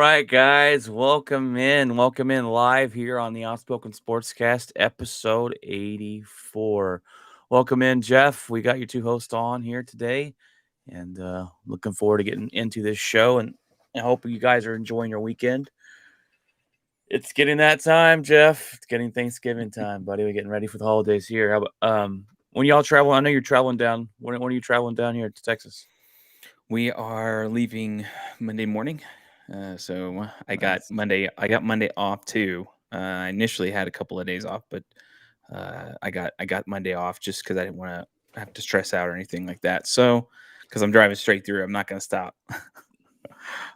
right, guys, welcome in. Welcome in live here on the Outspoken Sportscast, episode 84. Welcome in, Jeff. We got your two hosts on here today, and looking forward to getting into this show. And I hope you guys are enjoying your weekend. It's getting that time, Jeff. It's getting Thanksgiving time, buddy. We're getting ready for the holidays here. How about when y'all travel? I know you're traveling down. When are you traveling down here to Texas? We are leaving Monday morning. So I got Nice. Monday off too. I initially had a couple of days off, but I got Monday off just because I didn't want to have to stress out or anything like that. So because I'm driving straight through, I'm not going to stop.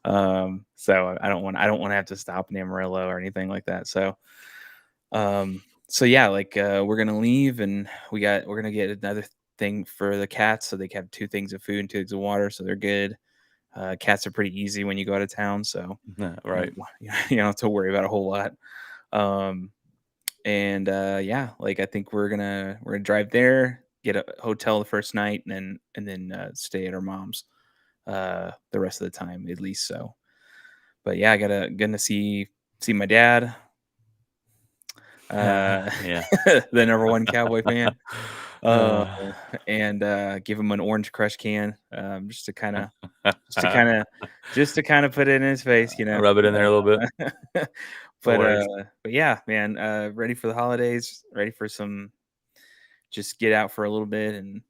So I don't want to have to stop in Amarillo or anything like that. So yeah, we're gonna leave and we're gonna get another thing for the cats, so they have 2 things of food and 2 things of water, so they're good. Cats are pretty easy when you go out of town, so Yeah, you right. don't you don't have to worry about a whole lot. Um, yeah, I think we're gonna drive there, get a hotel the first night, and then stay at our mom's the rest of the time at least. So, but yeah, gonna see my dad, uh, Yeah. the number one Cowboy fan. Uh, Uh, and give him an Orange Crush can, just to kind of just to kind of put it in his face, you know. Rub it in there a little bit. Uh, No but worries. yeah, man, ready for the holidays, ready for some just get out for a little bit and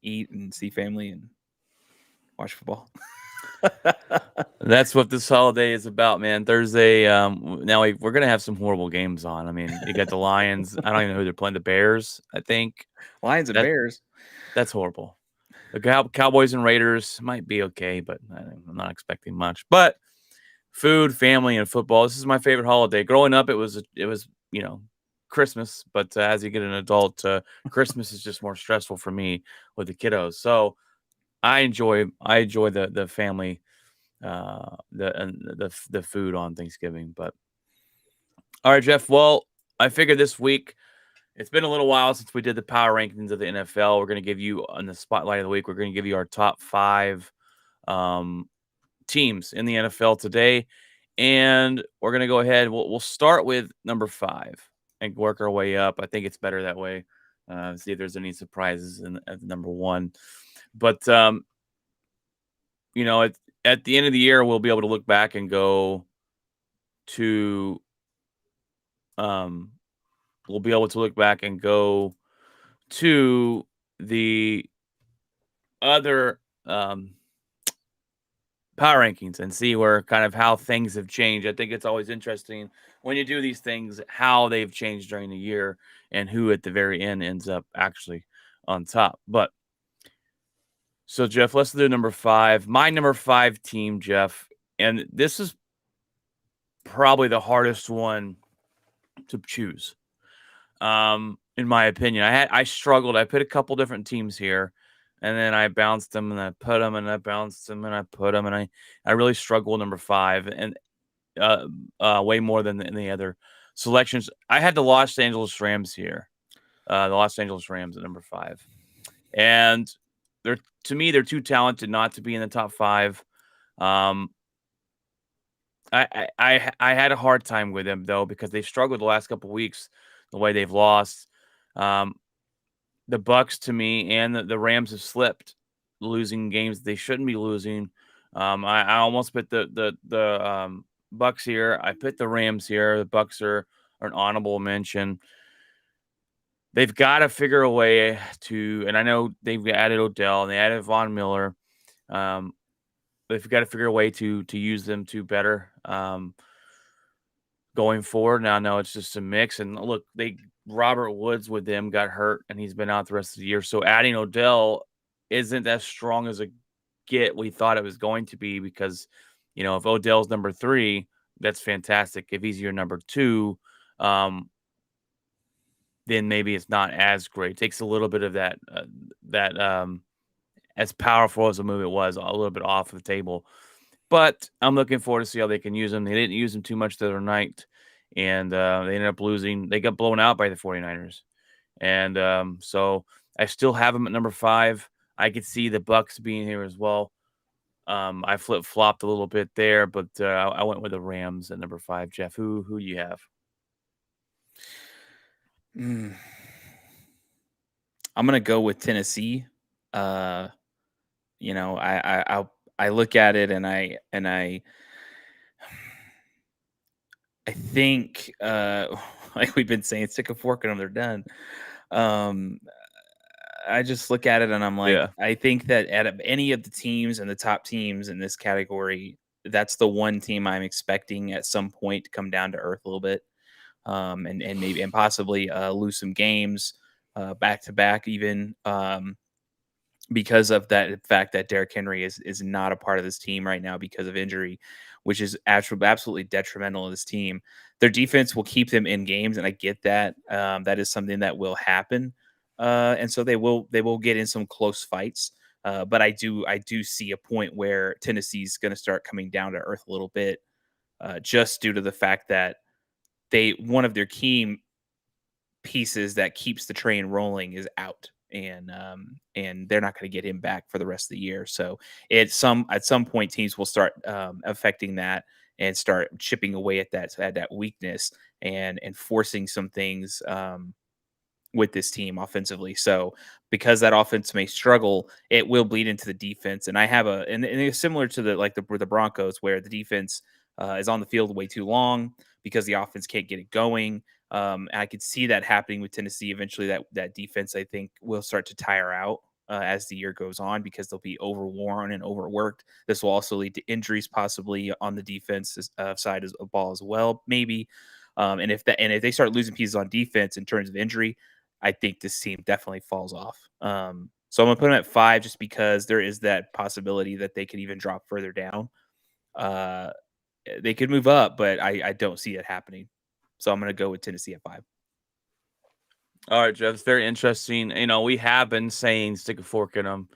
eat and see family and watch football. That's what this holiday is about, man. Thursday, now we're gonna have some horrible games on. I mean, you got the Lions. I don't even know who they're playing. The Bears, I think. Lions and That Bears. that's horrible. The Cowboys and Raiders might be okay, but I'm not expecting much. But food, family, and football. This is my favorite holiday. Growing up, it was Christmas, but as you get an adult, Christmas is just more stressful for me with the kiddos. So I enjoy the family, the food on Thanksgiving. But all right, Jeff. Well, I figured this week it's been a little while since we did the power rankings of the NFL. We're going to give you on the spotlight of the week. We're going to give you our top five um, teams in the NFL today, and we're going to go ahead. We'll start with number five and work our way up. I think it's better that way. See if there's any surprises at number one. But at the end of the year, we'll be able to look back and go to um, we'll be able to look back and go to the other power rankings and see where kind of how things have changed. I think it's always interesting when you do these things how they've changed during the year and who at the very end ends up actually on top. But so Jeff, let's do number five. My number five team, Jeff, and this is probably the hardest one to choose. In my opinion, I struggled. I put a couple different teams here, and then I bounced them, and I put them, and I bounced them, and I put them, and I really struggled number five, and uh, way more than the other selections. I had the Los Angeles Rams here, the Los Angeles Rams at number five, and they're to me they're too talented not to be in the top five. Um, I had a hard time with them though because they've struggled the last couple weeks, the way they've lost. Um, the Bucks to me and the Rams have slipped, losing games they shouldn't be losing. I almost put the Bucks here. I put the Rams here. The Bucks are an honorable mention. They've got to figure a way to, and I know they've added Odell and they added Von Miller. Um, they've got to figure a way to use them to better going forward. Now I know it's just a mix, and look, Robert Woods with them got hurt, and he's been out the rest of the year. So adding Odell isn't as strong as a get we thought it was going to be because, if Odell's number three, that's fantastic. If he's your number two, then maybe it's not as great. It takes a little bit of that as powerful as a move it was, a little bit off the table. But I'm looking forward to see how they can use him. They didn't use him too much the other night, and they ended up losing. They got blown out by the 49ers. And so I still have him at number five. I could see the Bucks being here as well. I flip flopped a little bit there, but I went with the Rams at number 5. Jeff, who do you have? Mm. I'm gonna go with Tennessee. Uh, I look at it and I think like we've been saying, stick a fork in them, they're done. Um, I just look at it and I'm like, Yeah. I think that out of any of the teams and the top teams in this category, that's the one team I'm expecting at some point to come down to earth a little bit, and maybe and possibly lose some games back to back even. Because of that fact that Derrick Henry is not a part of this team right now because of injury, which is absolutely detrimental to this team. Their defense will keep them in games, and I get that. That is something that will happen, and so they will get in some close fights. But I do see a point where Tennessee's going to start coming down to earth a little bit, just due to the fact that they one of their key pieces that keeps the train rolling is out, and they're not going to get him back for the rest of the year. So at some point teams will start affecting that and start chipping away at that weakness and forcing some things with this team offensively. So because that offense may struggle, it will bleed into the defense. And I have and it's similar to the Broncos where the defense is on the field way too long because the offense can't get it going. I could see that happening with Tennessee eventually. That defense, I think, will start to tire out as the year goes on because they'll be overworn and overworked. This will also lead to injuries possibly on the defense side of ball as well, maybe. And if they start losing pieces on defense in terms of injury, I think this team definitely falls off. So I'm gonna put them at 5 just because there is that possibility that they could even drop further down. Uh, they could move up, but I don't see it happening. So I'm gonna go with Tennessee at 5. All right, Jeff. It's very interesting. We have been saying stick a fork in them.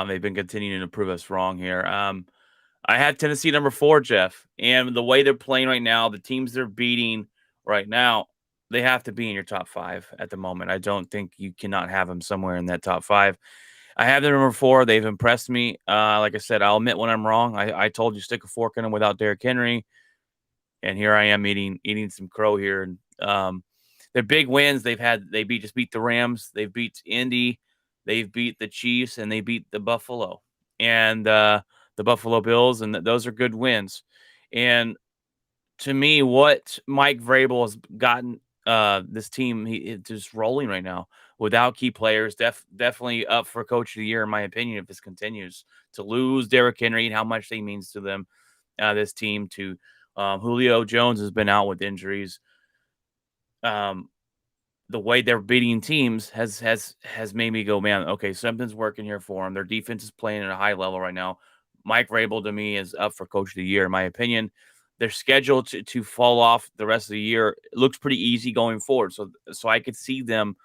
They've been continuing to prove us wrong here. I had Tennessee number 4, Jeff, and the way they're playing right now, the teams they're beating right now, they have to be in your top 5 at the moment. I don't think you cannot have them somewhere in that top 5. I have them number 4. They've impressed me. Like I said, I'll admit when I'm wrong. I told you stick a fork in them without Derrick Henry, and here I am eating some crow here. And their big wins just beat the Rams, they've beat Indy, they've beat the Chiefs, and they beat the Buffalo and the Buffalo Bills, and those are good wins. And to me, what Mike Vrabel has gotten this team just rolling right now without key players, definitely up for Coach of the Year in my opinion if this continues. To lose Derrick Henry and how much he means to them, this team. To Julio Jones has been out with injuries. Um, the way they're beating teams has made me go, man, okay, something's working here for them. Their defense is playing at a high level right now. Mike Vrabel to me is up for Coach of the Year in my opinion. Their schedule to fall off the rest of the year looks pretty easy going forward. So I could see them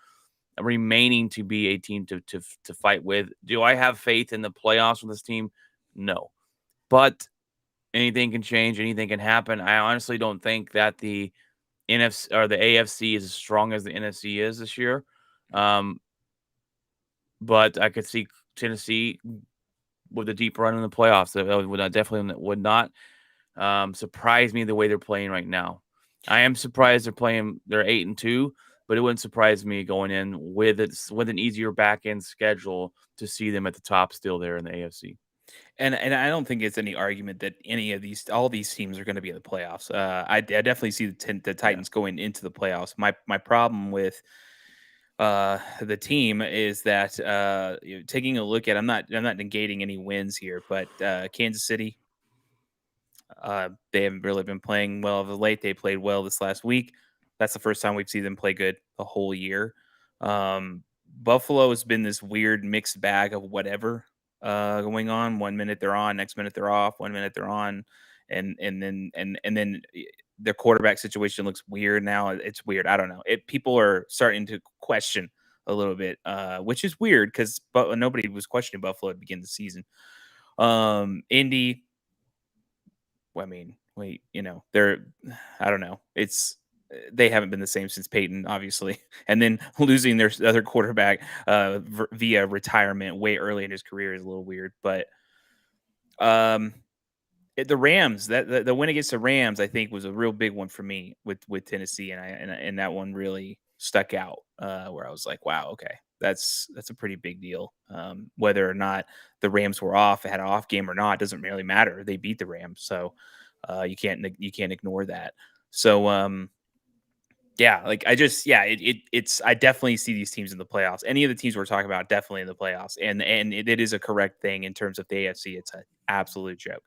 remaining to be a team to fight with. Do I have faith in the playoffs with this team? No, but anything can change. Anything can happen. I honestly don't think that the NFC or the AFC is as strong as the NFC is this year. Um, but I could see Tennessee with a deep run in the playoffs. That definitely would not surprise me the way they're playing right now. I am surprised they're 8-2, but it wouldn't surprise me going in with an easier back end schedule to see them at the top still there in the AFC. And I don't think it's any argument that all these teams are going to be in the playoffs. I definitely see the Yeah. Titans going into the playoffs. My problem with the team is that taking a look at I'm not negating any wins here, but Kansas City, they haven't really been playing well of late. They played well this last week. That's the first time we've seen them play good the whole year. Buffalo has been this weird mixed bag of whatever going on. 1 minute they're on, next minute they're off. 1 minute they're on, and then their quarterback situation looks weird now. It's weird. I don't know. People are starting to question a little bit, which is weird because but nobody was questioning Buffalo at the beginning of the season. Indy, I mean, wait, they're I don't know. They haven't been the same since Peyton, obviously, and then losing their other quarterback via retirement way early in his career is a little weird. But The Rams, that the win against the Rams, I think, was a real big one for me with Tennessee, and that one really stuck out. Where I was like, wow, okay, that's a pretty big deal. Whether or not the Rams were off, had an off game or not, doesn't really matter. They beat the Rams, so you can't ignore that. So yeah, like it's I definitely see these teams in the playoffs. Any of the teams we're talking about definitely in the playoffs, and it is a correct thing in terms of the AFC. It's an absolute joke.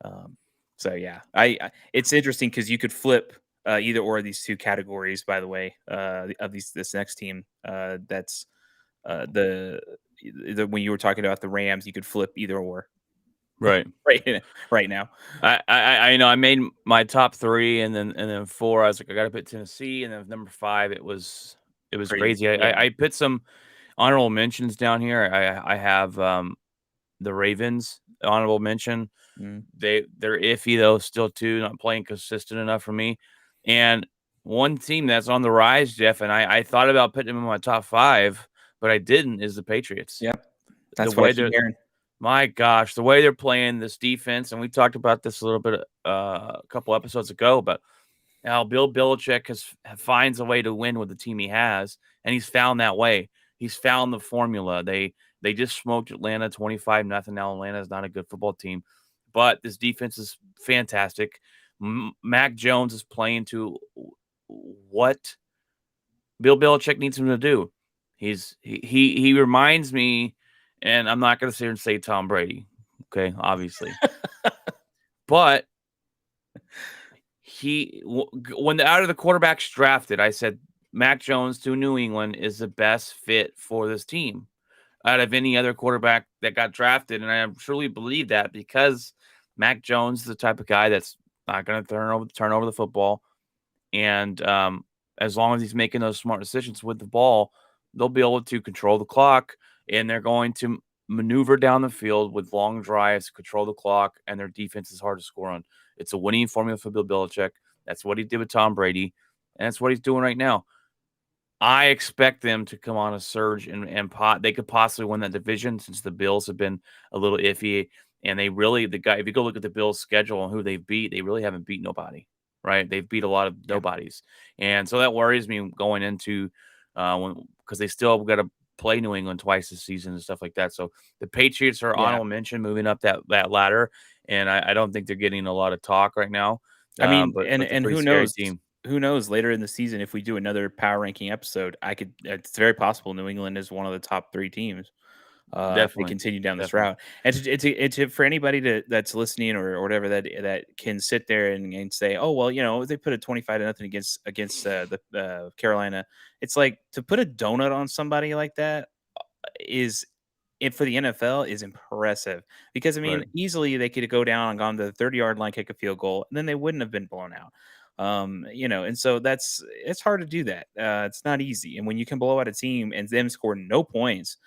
Um, so yeah, I it's interesting because you could flip either or of these two categories. By the way, of this next team, that's the when you were talking about the Rams, you could flip either or Right. right now. I know I made my top 3 and then 4. I was like, I gotta put Tennessee, and then number 5, it was Pretty, crazy. yeah, I put some honorable mentions down here. I have the Ravens honorable mention. mm, They're iffy though, still too, not playing consistent enough for me. And one team that's on the rise, Jeff, and I thought about putting them in my top 5, but I didn't, is the Patriots. yep. The That's what I way keep they're hearing. My gosh, the way they're playing this defense, and we talked about this a little bit a couple episodes ago, but how Bill Belichick finds a way to win with the team he has, and he's found that way. He's found the formula. They just smoked Atlanta 25-0. Now Atlanta is not a good football team, but this defense is fantastic. Mac Jones is playing to what Bill Belichick needs him to do. He reminds me, and I'm not going to sit here and say Tom Brady, okay, obviously, but when out of the quarterbacks drafted, I said Mac Jones to New England is the best fit for this team out of any other quarterback that got drafted, and I truly believe that because Mac Jones is the type of guy that's not going to turn over the football, and as long as he's making those smart decisions with the ball, they'll be able to control the clock, and they're going to maneuver down the field with long drives, control the clock, and their defense is hard to score on. It's a winning formula for Bill Belichick. That's what he did with Tom Brady, and that's what he's doing right now. I expect them to come on a surge and they could possibly win that division since the Bills have been a little iffy. And if you go look at the Bills' schedule and who they've beat, they really haven't beat nobody, right? They've beat a lot of Yeah. nobodies. And so that worries me going into because they still got to play New England twice this season and stuff like that. So the Patriots are Yeah. honorable mention moving up that ladder. And I don't think they're getting a lot of talk right now. I mean, But they're a and pretty who scary knows? team. Who knows? Later in the season, if we do another power ranking episode, I could. It's very possible New England is one of the top 3 teams. If they Definitely. continue down this Definitely. route, and for anybody that's listening or whatever that can sit there and say, oh well, they put a 25-0 against the Carolina. It's like to put a donut on somebody like that is it for the NFL is impressive because I mean, Right. easily they could go down and gone to the 30-yard line, kick a field goal, and then they wouldn't have been blown out. And so it's hard to do that. It's not easy, and when you can blow out a team and them score no points,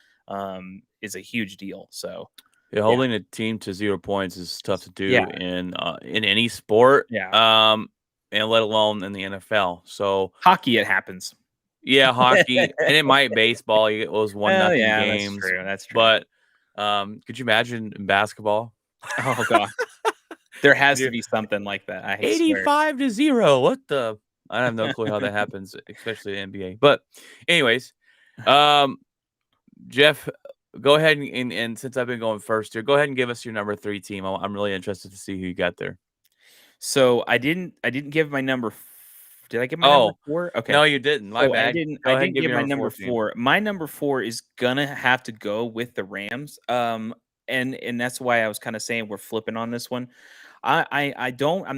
is a huge deal. So Yeah, yeah, holding a team to 0 points is tough to yeah, do in any sport, yeah. and let alone in the NFL. So, Hockey, it happens. yeah, hockey, and it might baseball, you get those 1 Well, nothing yeah, that's games, true. That's true. but, could you imagine in basketball? Oh god, there has to Yeah, be something like that. I swear. 85-0, what the I have no clue how that happens, especially in NBA, but anyways, um, Jeff, go ahead and since I've been going first here, go ahead and give us your number 3 team. I'm really interested to see who you got there. So I didn't give my number. Did I give my number Oh, 4? Okay. no, you didn't. My So I bad. didn't Go I ahead and didn't give give me my number number 4 team. 4. My number 4 is gonna have to go with the Rams. And that's why I was kind of saying we're flipping on this one. I'm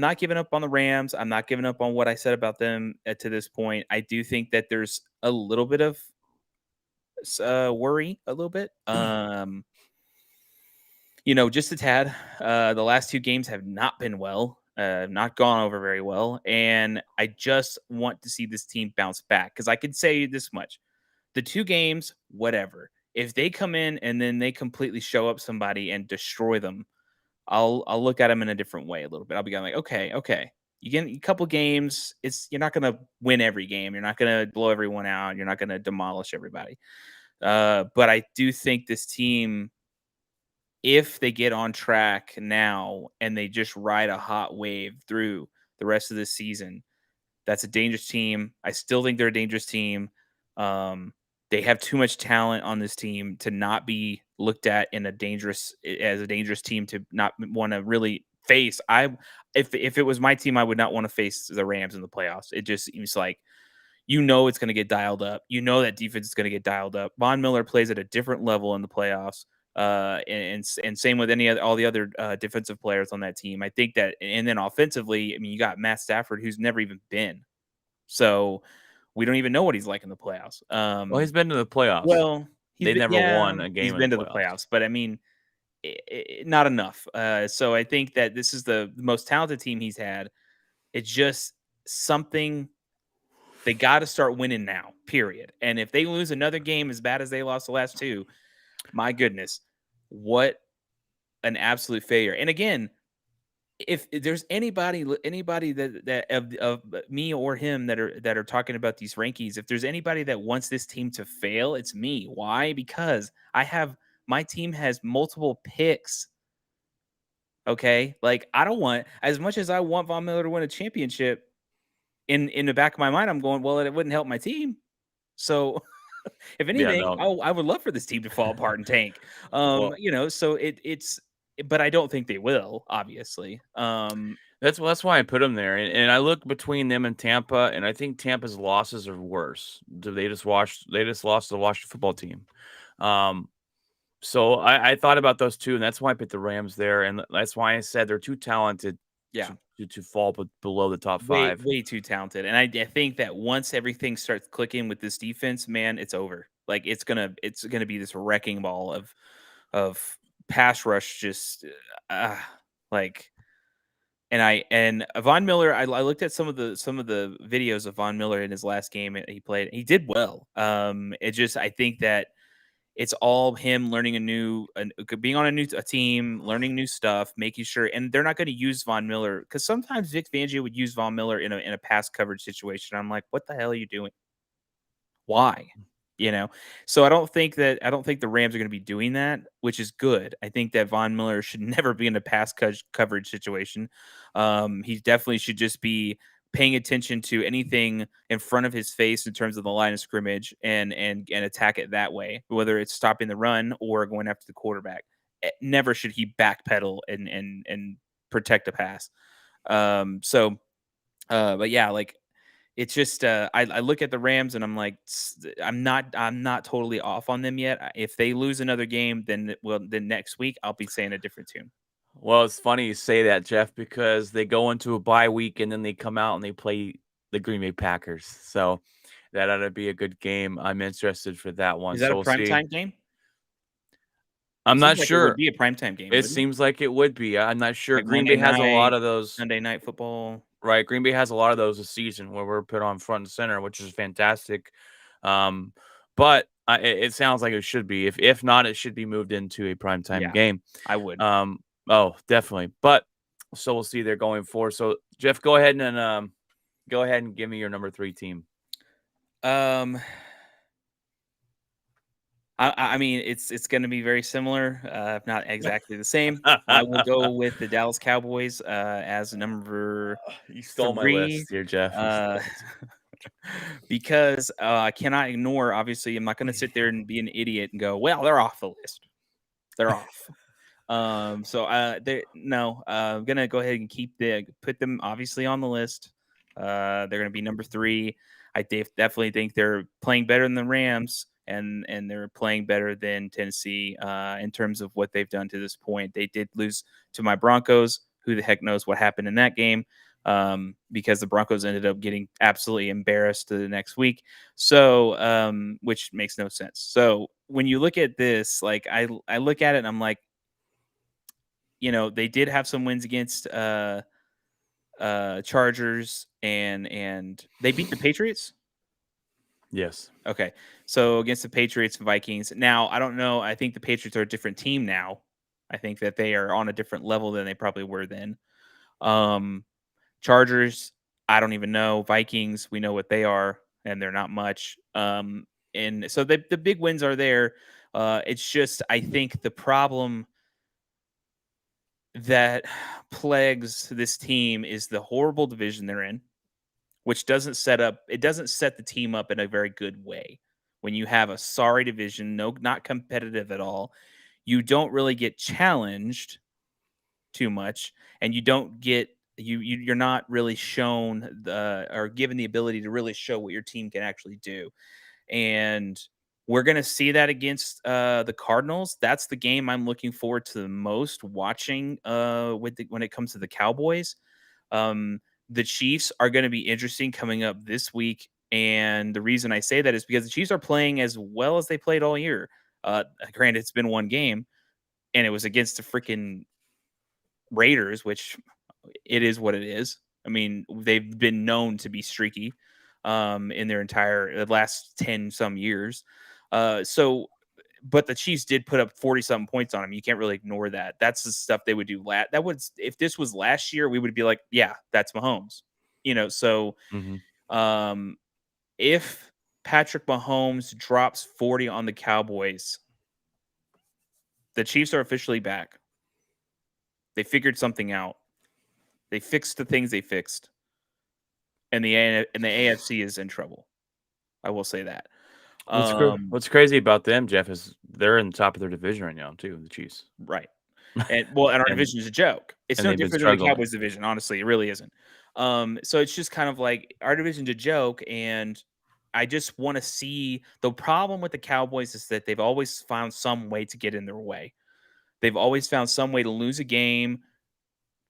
not giving up on the Rams. I'm not giving up on what I said about them to this point. I do think that there's a little bit of worry, a little bit. Just a tad. The last 2 games have not been well, not gone over very well, and I just want to see this team bounce back because I could say this much: the 2 games, whatever. If they come in and then they completely show up somebody and destroy them, I'll look at them in a different way a little bit. I'll be going like, okay. You get a couple games. You're not gonna win every game. You're not gonna blow everyone out. You're not gonna demolish everybody. But I do think this team if they get on track now and they just ride a hot wave through the rest of the season, that's a dangerous team. I still think they're a dangerous team. Um, they have too much talent on this team to not be looked at in a dangerous as a dangerous team to not want to really face. If it was my team, I would not want to face the Rams in the playoffs. It just seems like it's going to get dialed up. You know that defense is going to get dialed up. Von Miller plays at a different level in the playoffs. And same with all the other defensive players on that team. I think that, and then offensively, I mean, you got Matt Stafford, who's never even been. So we don't even know what he's like in the playoffs. Well, he's been to the playoffs. Well, They never won a he's game in the been to the playoffs. playoffs, but I mean, not enough. So I think that this is the most talented team he's had. It's just something they got to start winning now, period. And if they lose another game as bad as they lost the last two, my goodness, what an absolute failure. And again, if there's anybody that of me or him that are talking about these rankings, if there's anybody that wants this team to fail, it's me. Why? Because my team has multiple picks. Okay, like I don't want, as much as I want Von Miller to win a championship. In the back of my mind, I'm going, well, it wouldn't help my team. So if Yeah, anything, no. I would love for this team to fall apart and tank. Well, So it's, but I don't think they will, obviously. that's why I put them there. And I look between them and Tampa, and I think Tampa's losses are worse. They just lost to the Washington football team. Um, so I thought about those two, and that's why I put the Rams there, and that's why I said they're too talented Yeah, to fall below the top way five. way too talented. And I think that once everything starts clicking with this defense, man, it's over. Like it's gonna be this wrecking ball of pass rush, just like. And Von Miller, I looked at some of the videos of Von Miller in his last game he played. He did well. I think that it's all him learning being on a team, learning new stuff, making sure. And they're not going to use Von Miller because sometimes Vic Fangio would use Von Miller in a pass coverage situation. I'm like, what the hell are you doing? Why? So I don't think the Rams are going to be doing that, which is good. I think that Von Miller should never be in a pass coverage situation. He definitely should just be paying attention to anything in front of his face in terms of the line of scrimmage and attack it that way, whether it's stopping the run or going after the quarterback. Never should he backpedal and protect a pass. But yeah, like it's just I look at the Rams and I'm like, I'm not totally off on them yet. If they lose another game, then next week I'll be saying a different tune. Well, it's funny you say that, Jeff, because they go into a bye week and then they come out and they play the Green Bay Packers. So that ought to be a good game. I'm interested for that one. Is that So a we'll see. primetime game? I'm Seems not like it would sure. be a primetime game, It wouldn't it? seems like it would be. I'm not sure. Like Green Monday Bay has a lot night, of those. Sunday night football. Right, Green Bay has a lot of those this season where we're put on front and center, which is fantastic. Um, but it sounds like it should be. If not, it should be moved into a primetime Yeah, game. I would. Oh, definitely. But so we'll see. They're going for. So Jeff, go ahead and give me your number 3 team. Um, I mean, it's going to be very similar, if not exactly the same. I will go with the Dallas Cowboys as number You stole my 3. list here, Jeff. You Uh, stole it. because I cannot ignore. Obviously, I'm not going to sit there and be an idiot and go, "Well, they're off the list. They're off." So they no, I'm gonna go ahead and put them obviously on the list. They're gonna be number 3. Definitely think they're playing better than the Rams, and they're playing better than Tennessee in terms of what they've done to this point. They did lose to my Broncos. Who the heck knows what happened in that game? Because the Broncos ended up getting absolutely embarrassed the next week. So, which makes no sense. So when you look at this, like I look at it and I'm like, they did have some wins against Chargers and they beat the Patriots. Yes. Okay. So against the Patriots and Vikings. Now, I don't know. I think the Patriots are a different team now. I think that they are on a different level than they probably were then. Chargers, I don't even know. Vikings, we know what they are, and they're not much. And so the big wins are there. It's just I think the problem that plagues this team is the horrible division they're in, which doesn't set the team up in a very good way. When you have a sorry division, no, not competitive at all, you don't really get challenged too much, and you don't get you're not really shown the or given the ability to really show what your team can actually do. And we're gonna see that against the Cardinals. That's the game I'm looking forward to the most watching when it comes to the Cowboys. Um, the Chiefs are going to be interesting coming up this week. And the reason I say that is because the Chiefs are playing as well as they played all year. Granted, it's been one game, and it was against the freaking Raiders, which it is what it is. I mean, they've been known to be streaky in their entire last 10 some years. So, but the Chiefs did put up 40 something points on them. You can't really ignore that. That's the stuff they would do. That would, if this was last year, we would be like, yeah, that's Mahomes. So Mhm. um, if Patrick Mahomes drops 40 on the Cowboys, the Chiefs are officially back. They figured something out. They fixed the things they fixed, and the AFC is in trouble. I will say that. Um, What's crazy about them, Jeff, is they're in the top of their division right now too, the Chiefs. right. And our and division is a joke. It's and no they've been different than the struggling. Cowboys division, honestly. It really isn't. So it's just kind of like our division's a joke, and I just want to see the problem with the Cowboys is that they've always found some way to get in their way. They've always found some way to lose a game,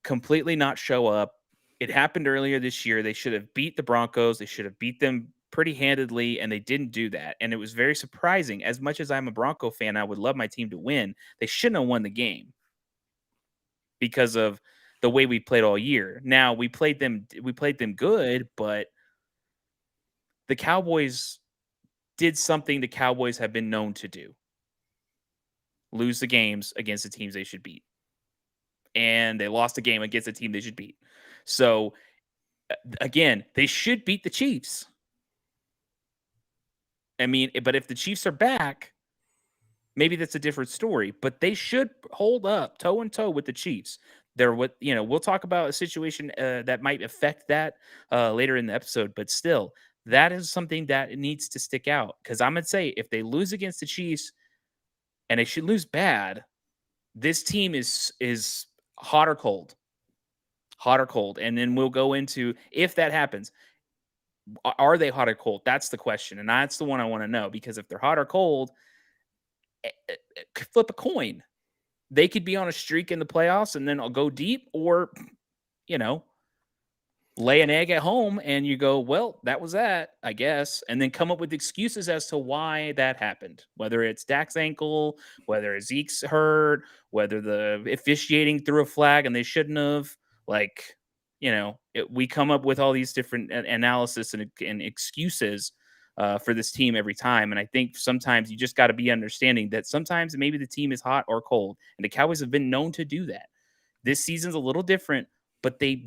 completely not show up. It happened earlier this year. They should have beat the Broncos. They should have beat them pretty handedly, and they didn't do that. And it was very surprising. As much as I'm a Bronco fan, I would love my team to win. They shouldn't have won the game because of the way we played all year. Now we played them good, but the Cowboys did something the Cowboys have been known to do. Lose the games against the teams they should beat. And they lost a game against a team they should beat. So again, they should beat the Chiefs. I mean, but if the Chiefs are back, maybe that's a different story. But they should hold up toe and toe with the Chiefs. They're what we'll talk about a situation that might affect that later in the episode. But still, that is something that needs to stick out because I'm gonna say if they lose against the Chiefs and they should lose bad, this team is hot or cold, and then we'll go into if that happens. Are they hot or cold? That's the question, and that's the one I want to know because if they're hot or cold, flip a coin. They could be on a streak in the playoffs and then I'll go deep, or you know, lay an egg at home and you go, well, that was that, I guess, and then come up with excuses as to why that happened. Whether it's Dak's ankle, whether Zeke's hurt, whether the officiating threw a flag and they shouldn't have. Like, we come up with all these different analysis and excuses for this team every time. And I think sometimes you just got to be understanding that sometimes maybe the team is hot or cold, and the Cowboys have been known to do that. This season's a little different, but they've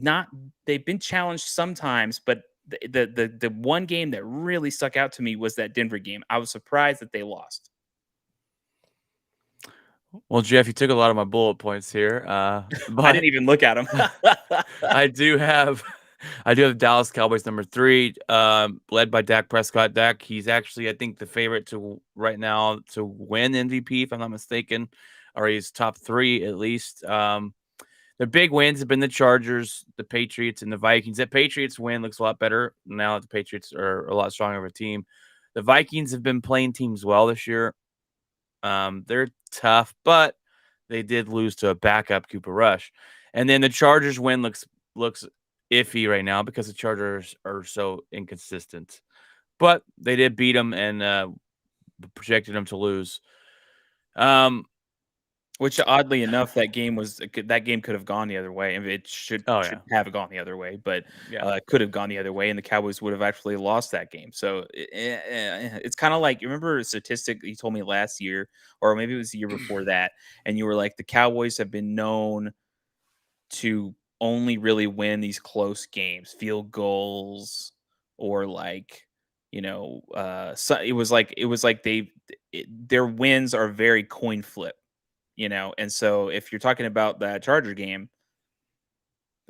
been challenged sometimes. But the one game that really stuck out to me was that Denver game. I was surprised that they lost. Well, Jeff, you took a lot of my bullet points here, I but didn't even look at them. I do have Dallas Cowboys number 3, led by Dak Prescott. Dak, he's actually, I think, the favorite to right now to win MVP, if I'm not mistaken, or he's top 3 at least. The big wins have been the Chargers, the Patriots, and the Vikings. That Patriots win looks a lot better now that the Patriots are a lot stronger of a team. The Vikings have been playing teams well this year. They're tough, but they did lose to a backup Cooper Rush. And then the Chargers win looks iffy right now because the Chargers are so inconsistent. But they did beat them and projected them to lose. Which oddly enough, that game could have gone the other way. I mean, it should Oh should yeah, have gone the other way, but yeah. it could have gone the other way, and the Cowboys would have actually lost that game. So it's kind of like you remember a statistic you told me last year, or maybe it was the year before that, and you were like, the Cowboys have been known to only really win these close games, field goals, or like so it was like their wins are very coin flip. And so if you're talking about that Charger game,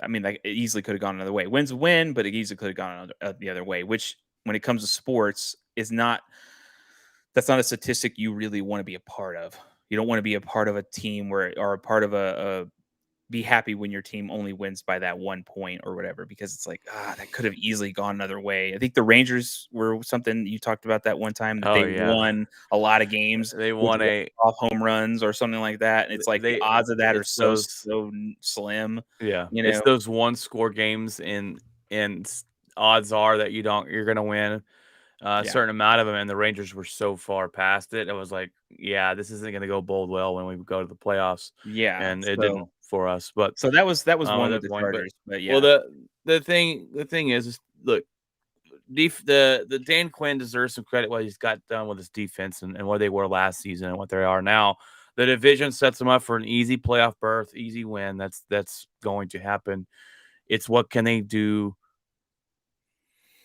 I mean, like, it easily could have gone another way. Win's a win, but it easily could have gone the other way, which when it comes to sports is not that's not a statistic you really want to be a part of. You don't want to be a part of a team where or a part of a be happy when your team only wins by that 1 point or whatever, because it's like, that could have easily gone another way. I think the Rangers were something you talked about that one time that Oh they yeah, won a lot of games they with won a off home runs or something like that. And it's like the they. odds of that are It's those so slim, Yeah, you it's know. those one score games, and odds are that you're gonna win a Yeah. certain amount of them, and the Rangers were so far past it. It was like, yeah, this isn't gonna go bode well when we go to the playoffs, Yeah. and it So didn't for us. But so that was at one with that the point, but Chargers. But well, yeah. the thing is look, the Dan Quinn deserves some credit what he's got done with his defense and what they were last season and what they are now. The division sets them up for an easy playoff berth, easy win. That's going to happen. It's what can they do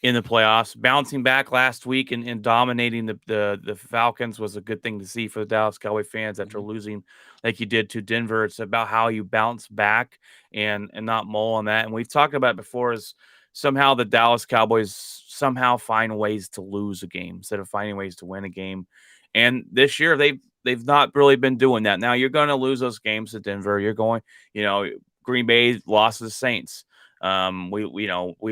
in the playoffs. Bouncing back last week and dominating the Falcons was a good thing to see for the Dallas Cowboy fans after Mhm. losing like you did to Denver. It's about how you bounce back and not mull on that. And we've talked about it before is somehow the Dallas Cowboys somehow find ways to lose a game instead of finding ways to win a game. And this year they've not really been doing that. Now you're going to lose those games to Denver. You're going, Green Bay lost to the Saints. We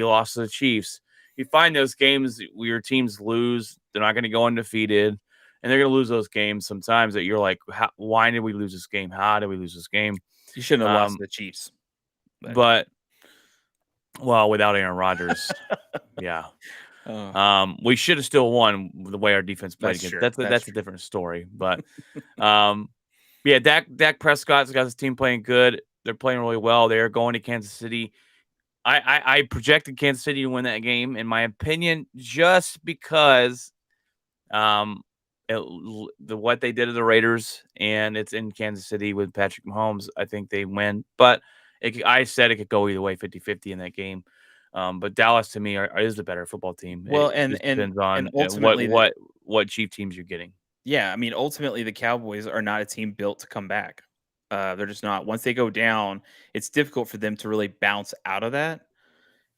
lost to the Chiefs. You find those games where your teams lose, they're not going to go undefeated, and they're going to lose those games sometimes that you're like, why did we lose this game? How did we lose this game? You shouldn't have lost to Um, the Chiefs. But but well, without Aaron Rodgers, yeah. oh, We should have still won the way our defense played that's against. true. That's That's a true. different story. But um, yeah, Dak Prescott's got his team playing good. They're playing really well. They're going to Kansas City. I projected Kansas City to win that game, in my opinion, just because um what they did to the Raiders, and it's in Kansas City with Patrick Mahomes. I think they win, but I said it could go either way, 50-50 in that game. But Dallas to me is the better football team. Well, It and just and depends and on ultimately the what chief teams you're getting. yeah, I mean, ultimately the Cowboys are not a team built to come back. They're just not. Once they go down, it's difficult for them to really bounce out of that.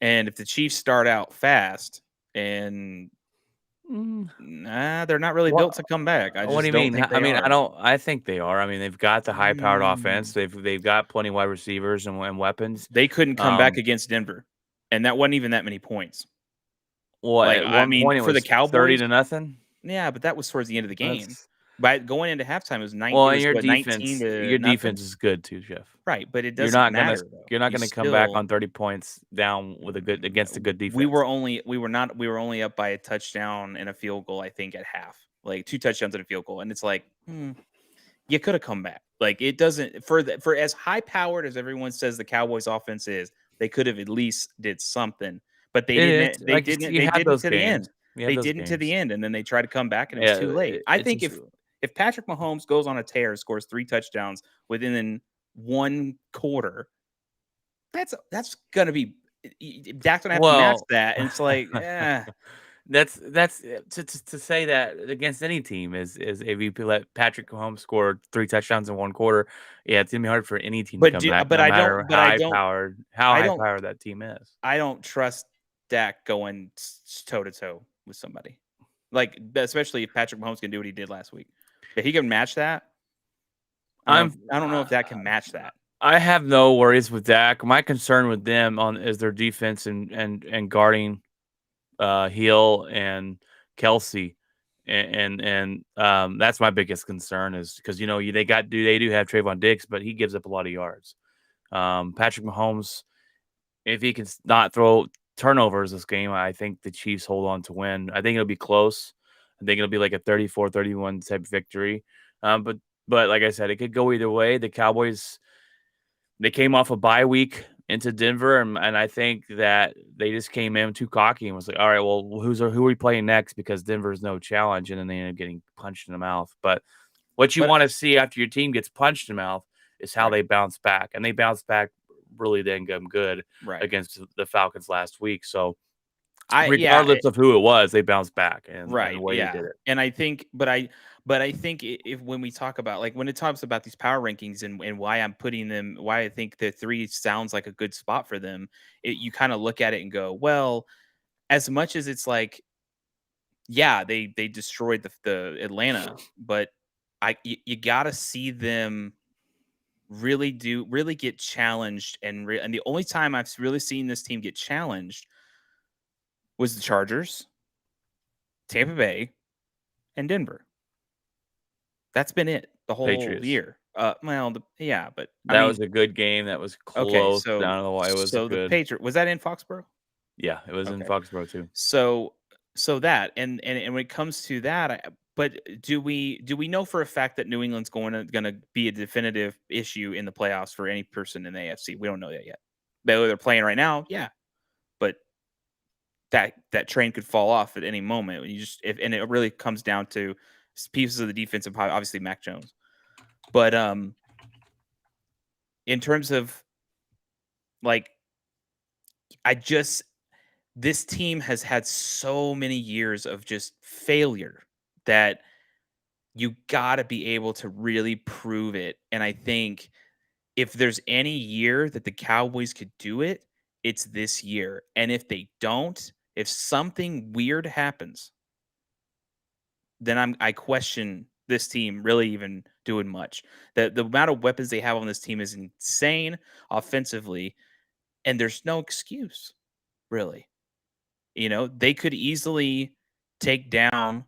And if the Chiefs start out fast and Mm, they're not really built to come back. I what do just you don't mean? think I they mean, are. I think they are. I mean, they've got the high-powered offense. Mm, They've got plenty of wide receivers and weapons. they couldn't come back Um, against Denver, and that wasn't even that many points. well, Like, at I one mean, point it for the was 30 Cowboys, to nothing. yeah, but that was towards the end of the game. That's By going into halftime, it was Well, and what, 19 to your nothing? defense is good too, Jeff. Right, but it doesn't matter though. You're not You gonna come back still on 30 points down with a good against a good defense. we were only up by a touchdown and a field goal, I think, at half. Like 2 touchdowns and a field goal. And it's like, you could have come back. Like, it doesn't for as high powered as everyone says the Cowboys offense is, they could have at least did something. But It is like you they had didn't those to the games. end. You had They those didn't to the games. end, and then they tried to come back and it was Yeah, too late. I it's think just if Patrick Mahomes goes on a tear, scores 3 touchdowns within 1 quarter, that's gonna be Dak's gonna have to match well, that, and it's like, that's to say that against any team is if you let Patrick Mahomes score 3 touchdowns in 1 quarter, yeah, it's gonna be hard for any team to come back, but no I matter don't but I don't how I high don't powered that team is. I don't trust Dak going toe to toe with somebody. Like, especially if Patrick Mahomes can do what he did last week. If he can match that, I'm I don't know if Dak can match that. I have no worries with Dak. My concern with them on is their defense and guarding Hill and Kelsey, and that's my biggest concern is because they do have Trayvon Diggs, but he gives up a lot of yards. Patrick Mahomes, if he can not throw turnovers this game, I think the Chiefs hold on to win. I think it'll be close. I think it'll be like a 34-31 type victory. But like I said, it could go either way. The Cowboys, they came off a bye week into Denver, and I think that they just came in too cocky and was like, all right, well, who are we playing next? Because Denver's no challenge, and then they ended up getting punched in the mouth. But what you But want to see after your team gets punched in the mouth is how right, they bounce back, and they bounced back really dang good right, against the Falcons last week. So I yeah, regardless of who it was, they bounced back, and the right, way they yeah. did it. And I think, But I think if when we talk about when it talks about these power rankings and why I'm putting them, why I think the 3 sounds like a good spot for them, you kind of look at it and go, well, as much as it's like, yeah, they destroyed the Atlanta, but you got to see them really get challenged, and the only time I've really seen this team get challenged was the Chargers, Tampa Bay, and Denver. That's been it the whole Patriots. year. Yeah, but I That mean, was a good game. That was okay, close down to the wire. It was so the good. Patriot was that in Foxborough? Yeah, it was in Okay. Foxborough too. So that and when it comes to that, but do we know for a fact that New England's gonna be a definitive issue in the playoffs for any person in the AFC? We don't know that yet. They're playing right now, yeah, but that train could fall off at any moment. You just if and it really comes down to pieces of the defense and obviously Mac Jones. But in terms of like, I just this team has had so many years of just failure that you got to be able to really prove it. And I think if there's any year that the Cowboys could do it, it's this year. And if they don't, if something weird happens, then I question this team really even doing much. The amount of weapons they have on this team is insane offensively, and there's no excuse, really. They could easily take down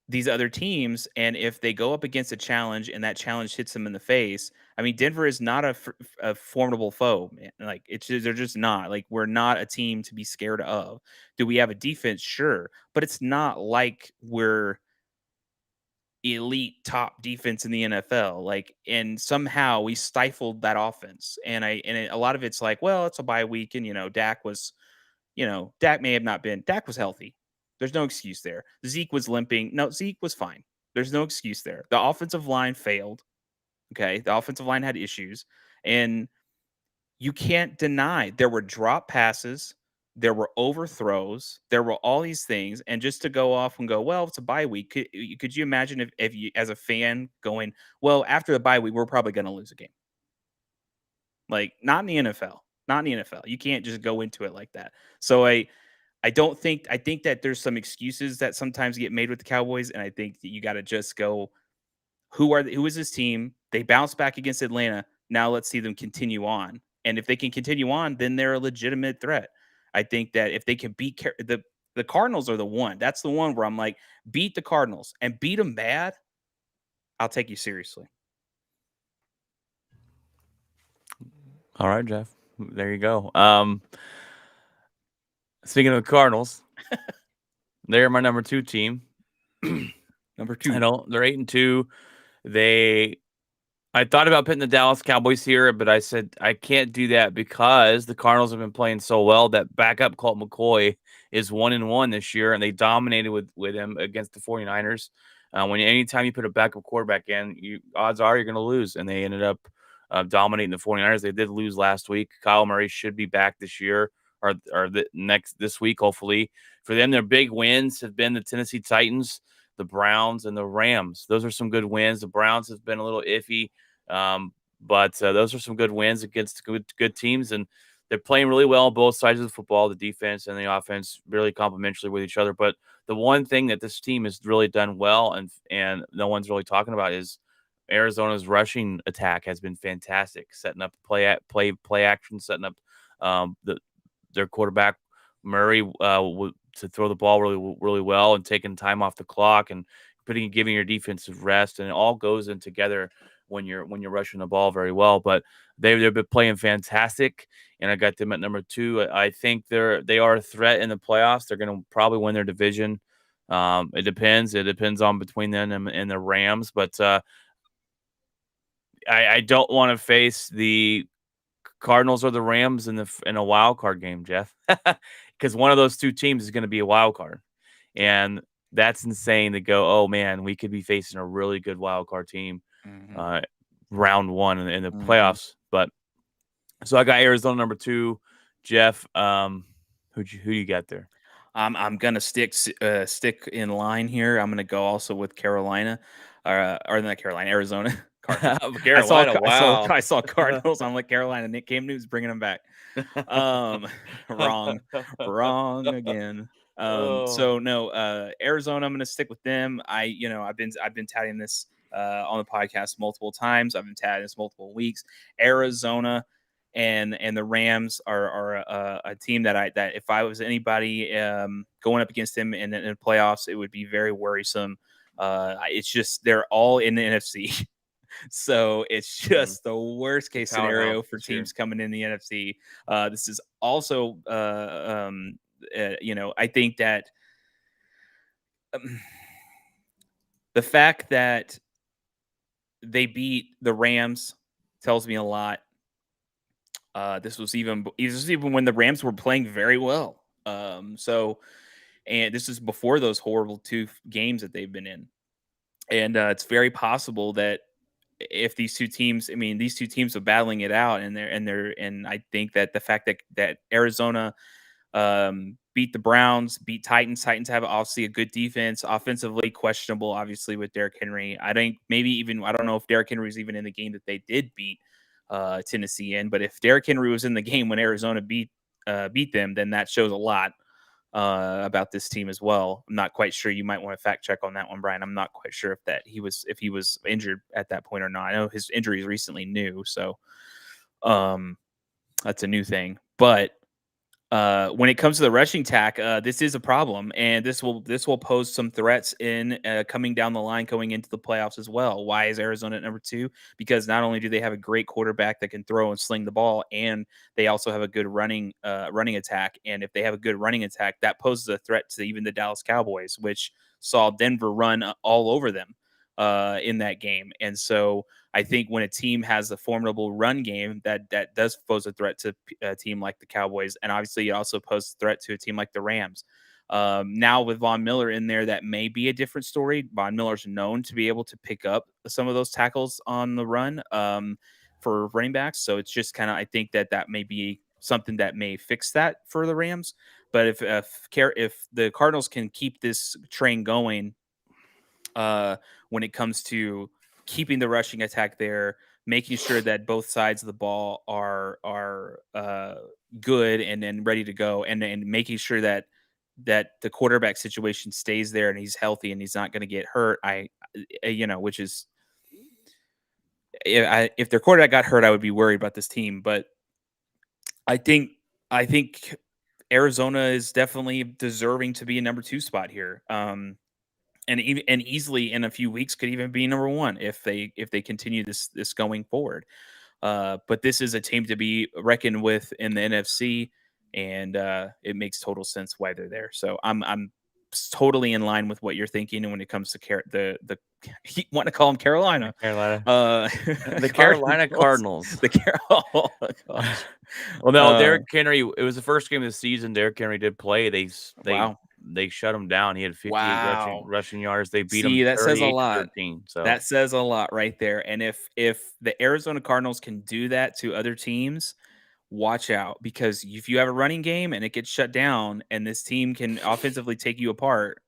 these other teams, and if they go up against a challenge and that challenge hits them in the face, I mean, Denver is not a formidable foe, man. Like they're just not. Like, we're not a team to be scared of. Do we have a defense? Sure, but it's not like we're elite top defense in the NFL. Like, and somehow we stifled that offense. And a lot of it's like, well, it's a bye week, and Dak may have not been. Dak was healthy. There's no excuse there. Zeke was limping. No, Zeke was fine. There's no excuse there. The offensive line failed. Okay. The offensive line had issues. And you can't deny there were drop passes, there were overthrows, there were all these things. And just to go off and go, well, it's a bye week. Could you imagine if you, as a fan, going, well, after the bye week, we're probably going to lose a game? Like, not in the NFL. Not in the NFL. You can't just go into it like that. So I think that there's some excuses that sometimes get made with the Cowboys, and I think that you got to just go, who is this team? They bounced back against Atlanta. Now let's see them continue on. And if they can continue on, then they're a legitimate threat. I think that if they can beat the Cardinals are the one. That's the one where I'm like, beat the Cardinals and beat them bad, I'll take you seriously. All right, Jeff. There you go. Speaking of the Cardinals, they're my number 2 team. Number 2. I know they're 8-2. I thought about putting the Dallas Cowboys here, but I said I can't do that because the Cardinals have been playing so well that backup Colt McCoy is 1-1 this year, and they dominated with him against the 49ers. Anytime you put a backup quarterback in, odds are you're going to lose, and they ended up dominating the 49ers. They did lose last week. Kyle Murray should be back this year or this week, hopefully. For them, their big wins have been the Tennessee Titans, the Browns, and the Rams. Those are some good wins. The Browns have been a little iffy. But those are some good wins against good teams, and they're playing really well on both sides of the football. The defense and the offense really complementary with each other. But the one thing that this team has really done well, and no one's really talking about, is Arizona's rushing attack has been fantastic, setting up play action, setting up their quarterback Murray to throw the ball really well and taking time off the clock and giving your defensive rest, and it all goes in together when you're rushing the ball very well. But they've been playing fantastic, and I got them at number 2. I think they are a threat in the playoffs. They're going to probably win their division. It depends. It depends on between them and the Rams, but I don't want to face the Cardinals or the Rams in a wild card game, Jeff, because one of those 2 teams is going to be a wild card, and that's insane to go, oh man, we could be facing a really good wild card team round 1 in the playoffs. But so I got Arizona number 2. Jeff, who do you got there? I'm gonna stick in line here. I'm gonna go also with Carolina, or not Carolina, Arizona Cardinals. Carolina, wow. I saw Cardinals. I'm like Carolina. Nick Cam Newton's bringing them back. Um, wrong, wrong again. Oh. So no, Arizona. I'm gonna stick with them. I've been touting this on the podcast multiple times. I've been touting this multiple weeks. Arizona and the Rams are a team that if I was anybody going up against them in the playoffs, it would be very worrisome. It's just they're all in the NFC. So it's just the worst It's a case powerhouse scenario for this year. teams coming in the NFC. This is also, I think that the fact that they beat the Rams tells me a lot. This was even when the Rams were playing very well. And this is before those horrible games that they've been in. And it's very possible that if these two teams, these two teams are battling it out, and I think that the fact that Arizona beat the Browns, beat Titans. Titans have obviously a good defense, offensively questionable, obviously with Derrick Henry. I don't know if Derrick Henry was even in the game that they did beat Tennessee in, but if Derrick Henry was in the game when Arizona beat them, then that shows a lot about this team as well. I'm not quite sure. You might want to fact check on that one, Brian. I'm not quite sure if he was injured at that point or not. I know his injury is recently new, so that's a new thing. But when it comes to the rushing attack, this is a problem, and this will pose some threats in coming down the line, going into the playoffs as well. Why is Arizona at number 2? Because not only do they have a great quarterback that can throw and sling the ball, and they also have a good running attack. And if they have a good running attack, that poses a threat to even the Dallas Cowboys, which saw Denver run all over them in that game. And so I think when a team has a formidable run game, that does pose a threat to a team like the Cowboys, and obviously it also poses a threat to a team like the Rams. Now with Von Miller in there, that may be a different story. Von Miller's known to be able to pick up some of those tackles on the run for running backs, so it's just kind of, I think that may be something that may fix that for the Rams. But if the Cardinals can keep this train going, when it comes to keeping the rushing attack there, making sure that both sides of the ball are good and then ready to go, and making sure that the quarterback situation stays there and he's healthy and he's not going to get hurt. Which is, if their quarterback got hurt, I would be worried about this team. But I think Arizona is definitely deserving to be a number 2 spot here. And easily in a few weeks could even be number 1 if they continue this going forward. But this is a team to be reckoned with in the NFC, and it makes total sense why they're there. So I'm totally in line with what you're thinking. And when it comes to the you want to call them Carolina, Carolina. the Carolina Cardinals. Oh, gosh. Well, no, Derrick Henry. It was the first game of the season. Derrick Henry did play. Wow. They shut him down. He had 58 rushing yards. They beat him. That says a lot. 13, so that says a lot right there. And if the Arizona Cardinals can do that to other teams, watch out, because if you have a running game and it gets shut down, and this team can offensively take you apart,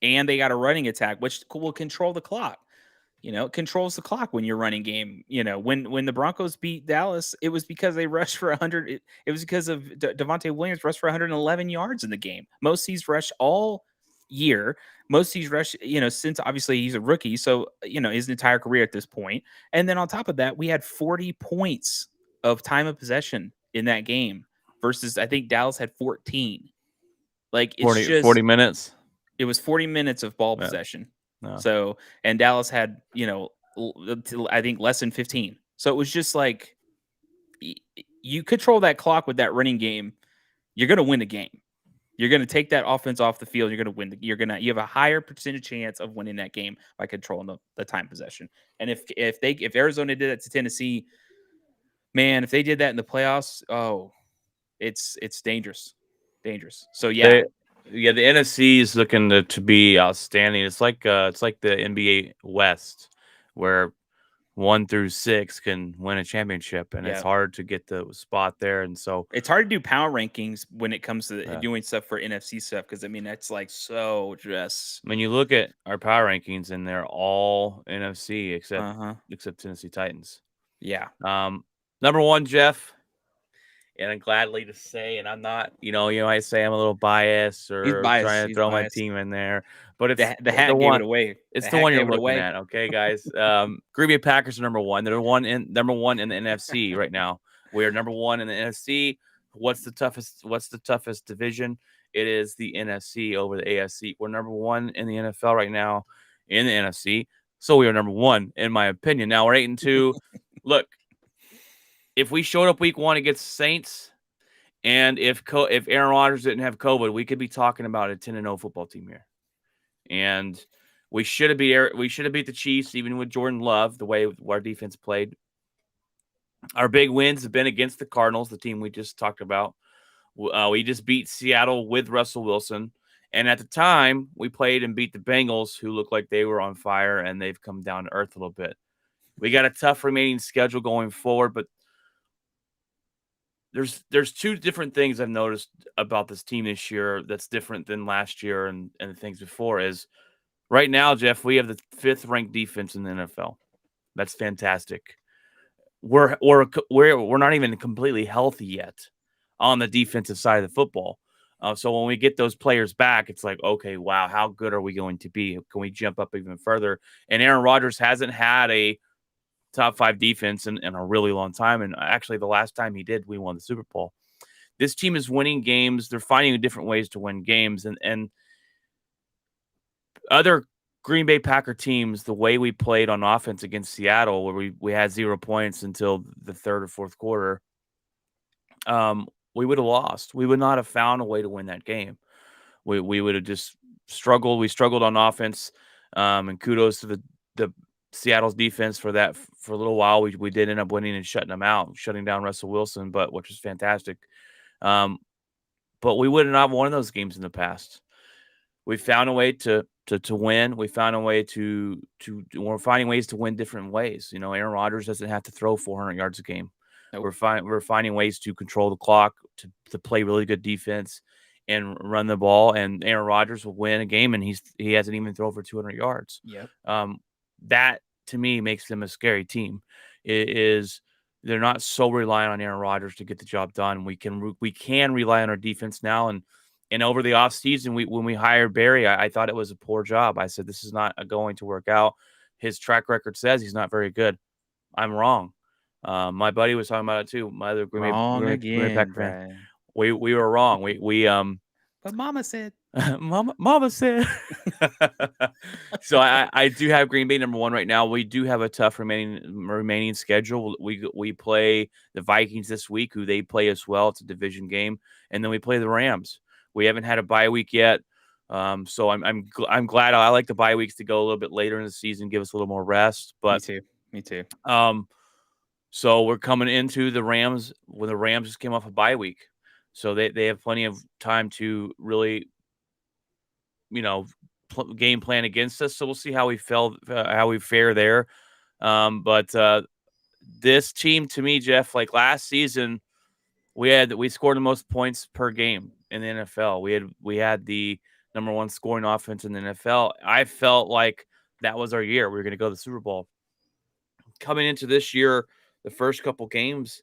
and they got a running attack, which will control the clock. It controls the clock when you're running game. When the Broncos beat Dallas, it was because they rushed for 100. It was because of Devontae Williams rushed for 111 yards in the game. Most he's rushed all year. Most he's rushed, since obviously he's a rookie. So, his entire career at this point. And then on top of that, we had 40 points of time of possession in that game versus I think Dallas had 14. Like, it's 40 minutes. It was 40 minutes of ball possession. No. So, and Dallas had, I think less than 15. So it was just like, you control that clock with that running game, you're going to win the game. You're going to take that offense off the field. You're going to win. You have a higher percentage chance of winning that game by controlling the time possession. And if Arizona did that to Tennessee, man, if they did that in the playoffs, it's dangerous. So yeah. The NFC is looking to be outstanding. It's like the NBA West, where 1 through 6 can win a championship, and it's Yeah. hard to get the spot there. And so, It's hard to do power rankings when it comes to uh, doing stuff for NFC stuff because I mean that's like so just when you look at our power rankings, and they're all NFC uh-huh. except Tennessee Titans. Yeah. Um, Number one, Jeff, and I'm gladly to say, and I'm not, I say I'm a little biased He's or biased. trying to He's throw my biased. team in there, but it's The the hat gave it one. away. It's The the hat one you're gave it looking away. at, okay, guys. Green Bay Packers are number one. They're number one in the NFC right now. We are number one in the NFC. What's the toughest? What's the toughest division? It is the NFC over the AFC. We're number one in the NFL right now in the NFC. So we are number one, in my opinion. Now we're 8-2. Look, if we showed up week one against Saints, and if Aaron Rodgers didn't have COVID, we could be talking about a 10-0 football team here. And we should have beat the Chiefs, even with Jordan Love, the way our defense played. Our big wins have been against the Cardinals, the team we just talked about. We just beat Seattle with Russell Wilson. And at the time, we played and beat the Bengals, who looked like they were on fire, and they've come down to earth a little bit. We got a tough remaining schedule going forward, but there's two different things I've noticed about this team this year that's different than last year and the things before. Is right now, Jeff, we have the 5th ranked defense in the NFL. That's fantastic. We're not even completely healthy yet on the defensive side of the football. So when we get those players back, it's like, okay, wow, how good are we going to be? Can we jump up even further? And Aaron Rodgers hasn't had a top 5 defense in a really long time. And actually, the last time he did, we won the Super Bowl. This team is winning games. They're finding different ways to win games. And other Green Bay Packer teams, the way we played on offense against Seattle, where we had 0 points until the 3rd or 4th quarter, we would have lost. We would not have found a way to win that game. We would have just struggled. We struggled on offense, and kudos to the Seattle's defense for that. For a little while, we did end up winning and shutting them out, shutting down Russell Wilson, which was fantastic. But we would have not won those games in the past. We found a way to win. We found a way we're finding ways to win different ways. Aaron Rodgers doesn't have to throw 400 yards a game. Nope. We're finding ways to control the clock, to play really good defense and run the ball. And Aaron Rodgers will win a game, and he hasn't even thrown for 200 yards. Yep. That to me makes them a scary team. They're not so reliant on Aaron Rodgers to get the job done. We can rely on our defense now. And over the offseason, when we hired Barry, I thought it was a poor job. I said, this is not going to work out. His track record says he's not very good. I'm wrong. My buddy was talking about it too. My other Green Bay Packer fan. Brian. We were wrong. But Mama said. Mama said. So I do have Green Bay number one right now. We do have a tough remaining schedule. We play the Vikings this week, who they play as well. It's a division game, and then we play the Rams. We haven't had a bye week yet, so I'm glad. I like the bye weeks to go a little bit later in the season, give us a little more rest. But Me too. So we're coming into the Rams when the Rams just came off a bye week, so they have plenty of time to really, game plan against us. So we'll see how we fare there. But this team, to me, Jeff, like last season, we scored the most points per game in the NFL. We had the number one scoring offense in the NFL. I felt like that was our year. We were going to go to the Super Bowl. Coming into this year, the first couple games,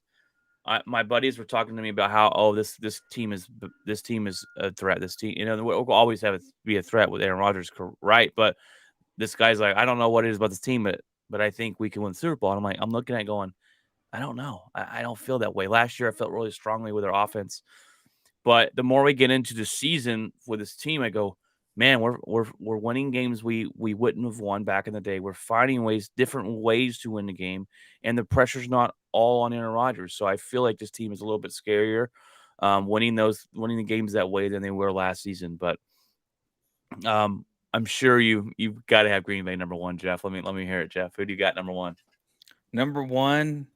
my buddies were talking to me about how this team is a threat. This team, we'll always be a threat with Aaron Rodgers, right? But this guy's like, I don't know what it is about this team, but I think we can win the Super Bowl. And I'm looking at it going, I don't know. I don't feel that way. Last year, I felt really strongly with our offense. But the more we get into the season with this team, I go, man, we're winning games we wouldn't have won back in the day. We're finding different ways to win the game, and the pressure's not all on Aaron Rodgers. So I feel like this team is a little bit scarier, winning the games that way than they were last season. But I'm sure you've got to have Green Bay number one, Jeff. Let me hear it, Jeff. Who do you got number one? Number one,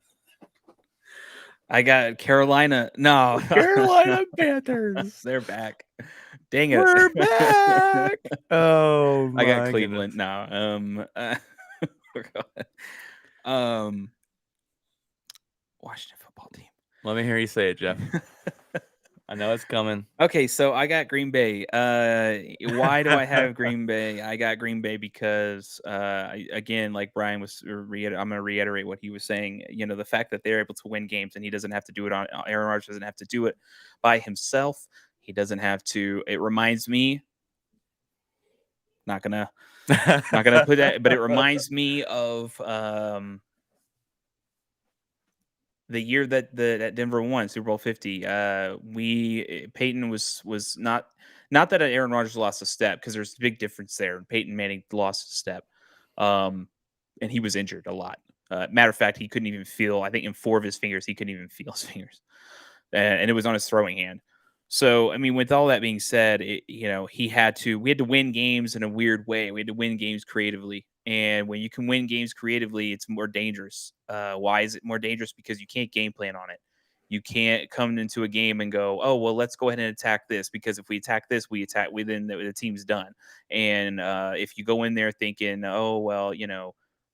I got Carolina. No, Carolina Panthers. They're back. Dang it, we're back. Oh, I got Cleveland now. Um, Washington football team. Let me hear you say it, Jeff. I know it's coming. Okay, so I got Green Bay. Why do I have Green Bay? I got Green Bay because, again, like Brian was, I'm going to reiterate what he was saying. The fact that they're able to win games and he doesn't have to do it on Aaron Rodgers doesn't have to do it by himself. He doesn't have to. It reminds me, not gonna put that, but it reminds me of the year that Denver won Super Bowl 50. Peyton was not that Aaron Rodgers lost a step, because there's a big difference there. Peyton Manning lost a step, and he was injured a lot. Matter of fact, he couldn't even feel. I think in 4 of his fingers, he couldn't even feel his fingers, and it was on his throwing hand. So, I mean, with all that being said, we had to win games in a weird way. We had to win games creatively. And when you can win games creatively, it's more dangerous. Why is it more dangerous? Because you can't game plan on it. You can't come into a game and go, oh, well, let's go ahead and attack this, because if we attack this, then the team's done. And if you go in there thinking, oh, well,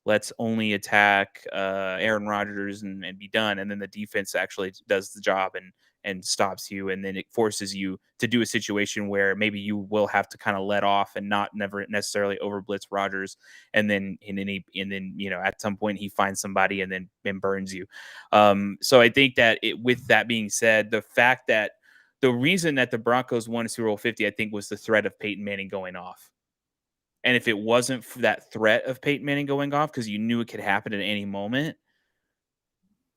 let's only attack Aaron Rodgers and be done, and then the defense actually does the job and stops you, and then it forces you to do a situation where maybe you will have to kind of let off and never necessarily over blitz Rodgers, and then at some point he finds somebody and then burns you. So I think that with that being said, the fact that the reason that the Broncos won Super Bowl 50, I think, was the threat of Peyton Manning going off. And if it wasn't for that threat of Peyton Manning going off, because you knew it could happen at any moment,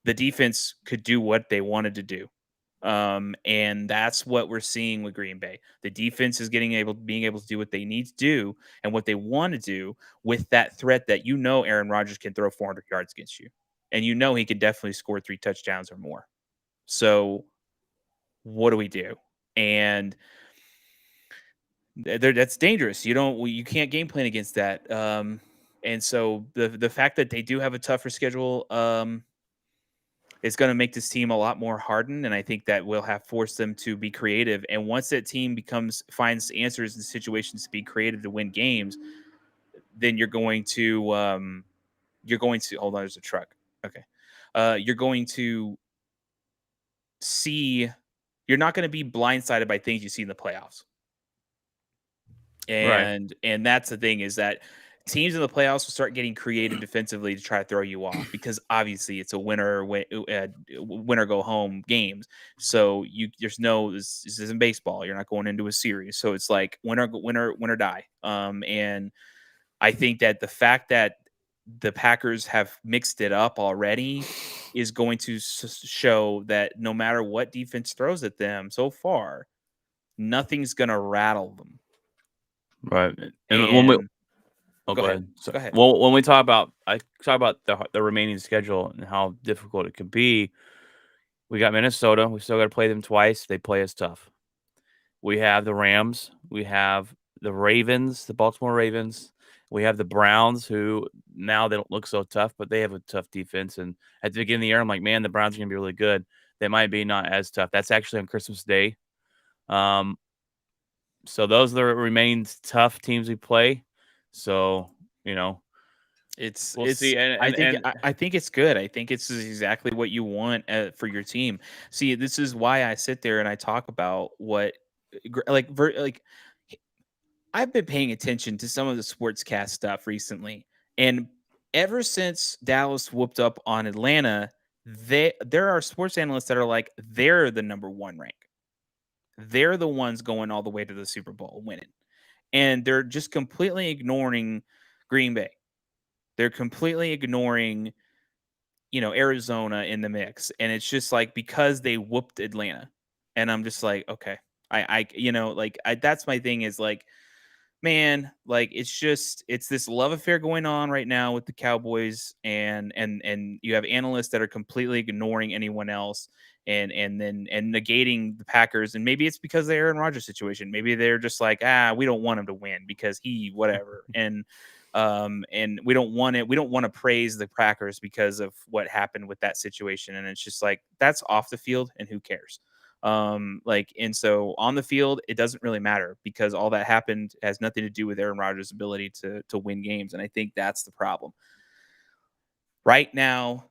the defense could do what they wanted to do. And that's what we're seeing with Green Bay. The defense is being able to do what they need to do and what they want to do with that threat that Aaron Rodgers can throw 400 yards against you. And he could definitely score 3 touchdowns or more. So what do we do? And that's dangerous. You can't game plan against that. And so the fact that they do have a tougher schedule, it's going to make this team a lot more hardened, and I think that will have forced them to be creative. And once that team finds answers in situations to be creative to win games, then you're going to hold on. There's a truck. Okay, you're going to see. You're not going to be blindsided by things you see in the playoffs. And that's the thing, is that teams in the playoffs will start getting creative defensively to try to throw you off, because obviously it's a winner go home games. So this isn't baseball. You're not going into a series. So it's like winner die. And I think that the fact that the Packers have mixed it up already is going to show that no matter what defense throws at them so far, nothing's going to rattle them. Right. And when we go ahead. So, go ahead. Well, when we talk about the remaining schedule and how difficult it could be, we got Minnesota. We still got to play them twice. They play us tough. We have the Rams. We have the Ravens, the Baltimore Ravens. We have the Browns, who now they don't look so tough, but they have a tough defense. And at the beginning of the year, I'm like, man, the Browns are going to be really good. They might be not as tough. That's actually on Christmas Day. So those are the remaining tough teams we play. So, we'll see. And I think it's good. I think it's exactly what you want for your team. See, this is why I sit there and I talk about what, I've been paying attention to some of the sportscast stuff recently, and ever since Dallas whooped up on Atlanta, there are sports analysts that are like, they're the number 1 rank. They're the ones going all the way to the Super Bowl winning. And they're just completely ignoring Green Bay. They're completely ignoring, Arizona in the mix. And it's just like, because they whooped Atlanta. And I'm just like, okay. That's my thing, is like, man, like, it's this love affair going on right now with the Cowboys, and you have analysts that are completely ignoring anyone else, and negating the Packers. And maybe it's because of the Aaron Rodgers situation. Maybe they're just like, we don't want him to win because he whatever. and we don't want it. We don't want to praise the Packers because of what happened with that situation. And it's just like, that's off the field, and who cares? And so on the field, it doesn't really matter, because all that happened has nothing to do with Aaron Rodgers' ability to win games. And I think that's the problem. Right now,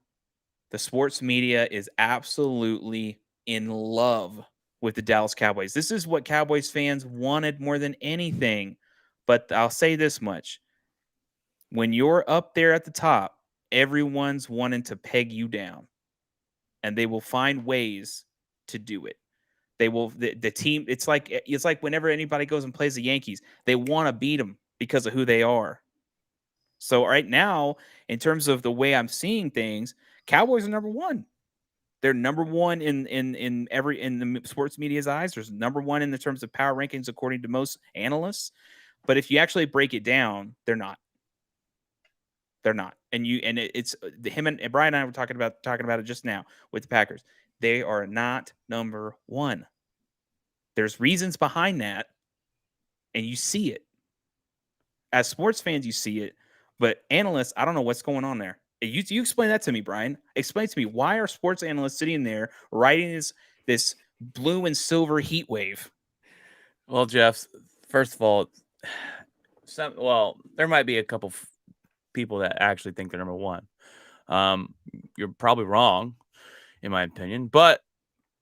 the sports media is absolutely in love with the Dallas Cowboys. This is what Cowboys fans wanted more than anything. But I'll say this much. When you're up there at the top, everyone's wanting to peg you down, and they will find ways to do it. They will the team. It's like whenever anybody goes and plays the Yankees, they want to beat them because of who they are. So right now, in terms of the way I'm seeing things, Cowboys are number one. They're number one in the sports media's eyes. There's number one in the terms of power rankings according to most analysts. But if you actually break it down, they're not. They're not. It's him and Brian and I were talking about it just now with the Packers. They are not number one. There's reasons behind that, and you see it. As sports fans, you see it, but analysts, I don't know what's going on there. You explain that to me, Brian. Explain to me, why are sports analysts sitting there writing this blue and silver heat wave? Well, Jeff, first of all, there might be a couple people that actually think they're number one. You're probably wrong, in my opinion, but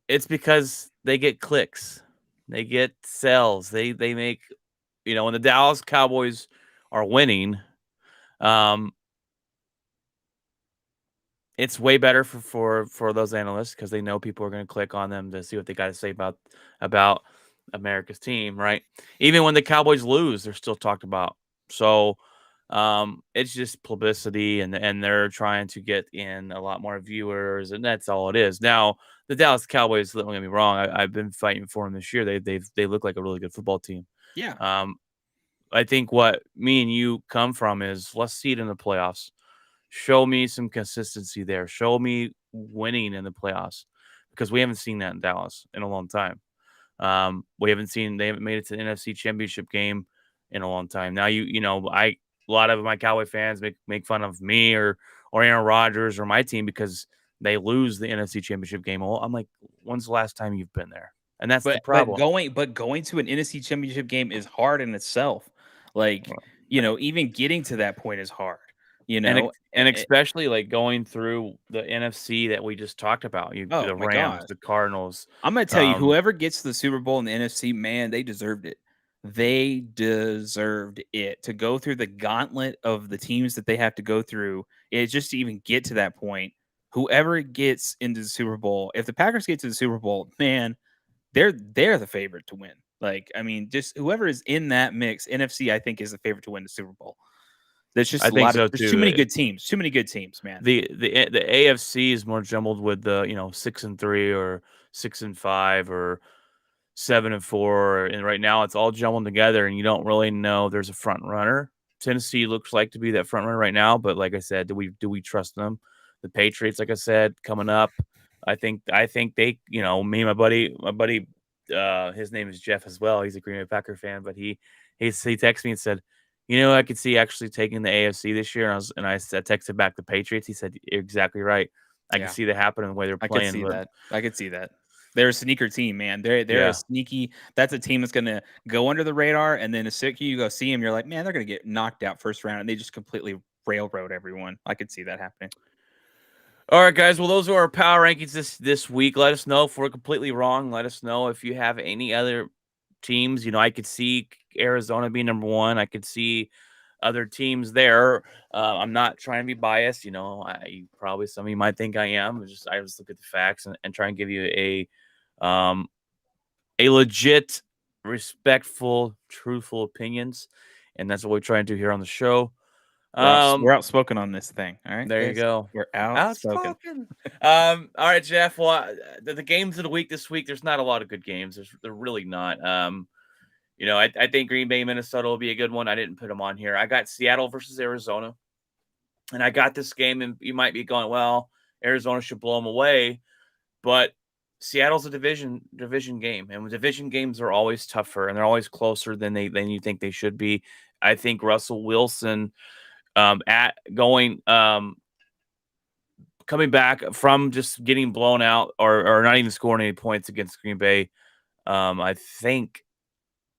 it's because they get clicks, they get sales, they make, when the Dallas Cowboys are winning, it's way better for those analysts because they know people are going to click on them to see what they got to say about America's team, right? Even when the Cowboys lose, they're still talked about. So it's just publicity, and they're trying to get in a lot more viewers, and that's all it is. Now, the Dallas Cowboys, don't get me wrong, I've been fighting for them this year. They look like a really good football team. Yeah. I think what me and you come from is, let's see it in the playoffs. Show me some consistency there. Show me winning in the playoffs, because we haven't seen that in Dallas in a long time. They haven't made it to the NFC Championship game in a long time. Now, a lot of my Cowboy fans make fun of me or Aaron Rodgers or my team because they lose the NFC Championship game. Well, I'm like, when's the last time you've been there? And that's the But problem. going to an NFC Championship game is hard in itself. Like, even getting to that point is hard. And especially like going through the NFC that we just talked about, the my Rams, God. the Cardinals. I'm going to tell you, whoever gets to the Super Bowl in the NFC, man, they deserved it. They deserved it to go through the gauntlet of the teams that they have to go through. It's just to even get to that point. Whoever gets into the Super Bowl, if the Packers get to the Super Bowl, man, they're the favorite to win. Like, I mean, just whoever is in that mix, NFC, I think, is the favorite to win the Super Bowl. There's just there's too many good teams. Too many good teams, man. The AFC is more jumbled with the 6-3 or 6-5 or 7-4, and right now it's all jumbled together, and you don't really know there's a front runner. Tennessee looks like to be that front runner right now, but like I said, do we trust them? The Patriots, like I said, coming up. I think they, me and my buddy, his name is Jeff as well. He's a Green Bay Packer fan, but he texted me and said, I could see actually taking the AFC this year. And I texted back the Patriots. He said, you're exactly right. I can see that happening the way they're playing. I could see that. They're a sneaker team, man. They're a sneaky. That's a team that's going to go under the radar, and then as soon as you go see them, you're like, man, they're going to get knocked out first round, and they just completely railroad everyone. I could see that happening. All right, guys. Well, those are our power rankings this week. Let us know if we're completely wrong. Let us know if you have any other teams. I could see Arizona being number one. I could see other teams there. I'm not trying to be biased. Probably some of you might think I am. I just look at the facts and try and give you a legit, respectful, truthful opinions, and that's what we're trying to do here on the show. We're outspoken on this thing. All right. There you go. We're outspoken. All right, Jeff. Well, the games of the week this week, there's not a lot of good games. They're really not. I think Green Bay, Minnesota will be a good one. I didn't put them on here. I got Seattle versus Arizona, and I got this game, and you might be going, well, Arizona should blow them away, but Seattle's a division game, and division games are always tougher, and they're always closer than you think they should be. I think Russell Wilson, coming back from just getting blown out or not even scoring any points against Green Bay, I think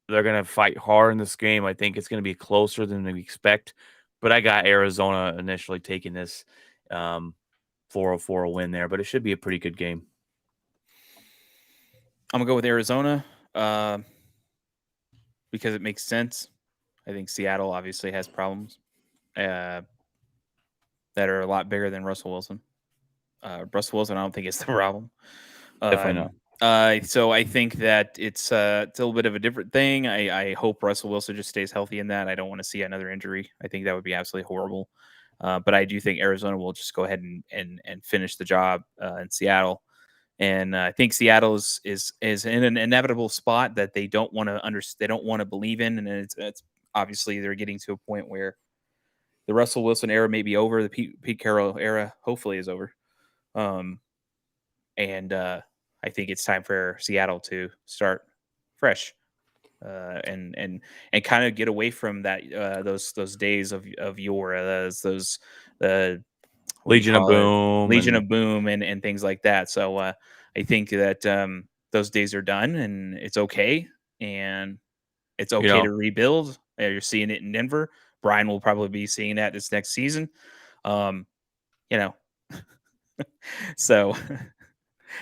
they're going to fight hard in this game. I think it's going to be closer than we expect, but I got Arizona initially taking this, 404 a win there, but it should be a pretty good game. I'm gonna go with Arizona because it makes sense. I think Seattle obviously has problems that are a lot bigger than Russell Wilson. Russell Wilson, I don't think is the problem. Definitely not. So I think that it's a little bit of a different thing. I hope Russell Wilson just stays healthy in that. I don't want to see another injury. I think that would be absolutely horrible. But I do think Arizona will just go ahead and finish the job in Seattle. And I think Seattle is in an inevitable spot that they don't want to they don't want to believe in, and it's obviously they're getting to a point where the Russell Wilson era may be over, the Pete Carroll era hopefully is over, and I think it's time for Seattle to start fresh, and kind of get away from that those days of yore, those what do you Legion of call it? Boom Legion and of Boom and things like that. So I think that those days are done, and it's okay, and it's you okay know, to rebuild. You're seeing it in Denver. Brian will probably be seeing that this next season. Um, you know, so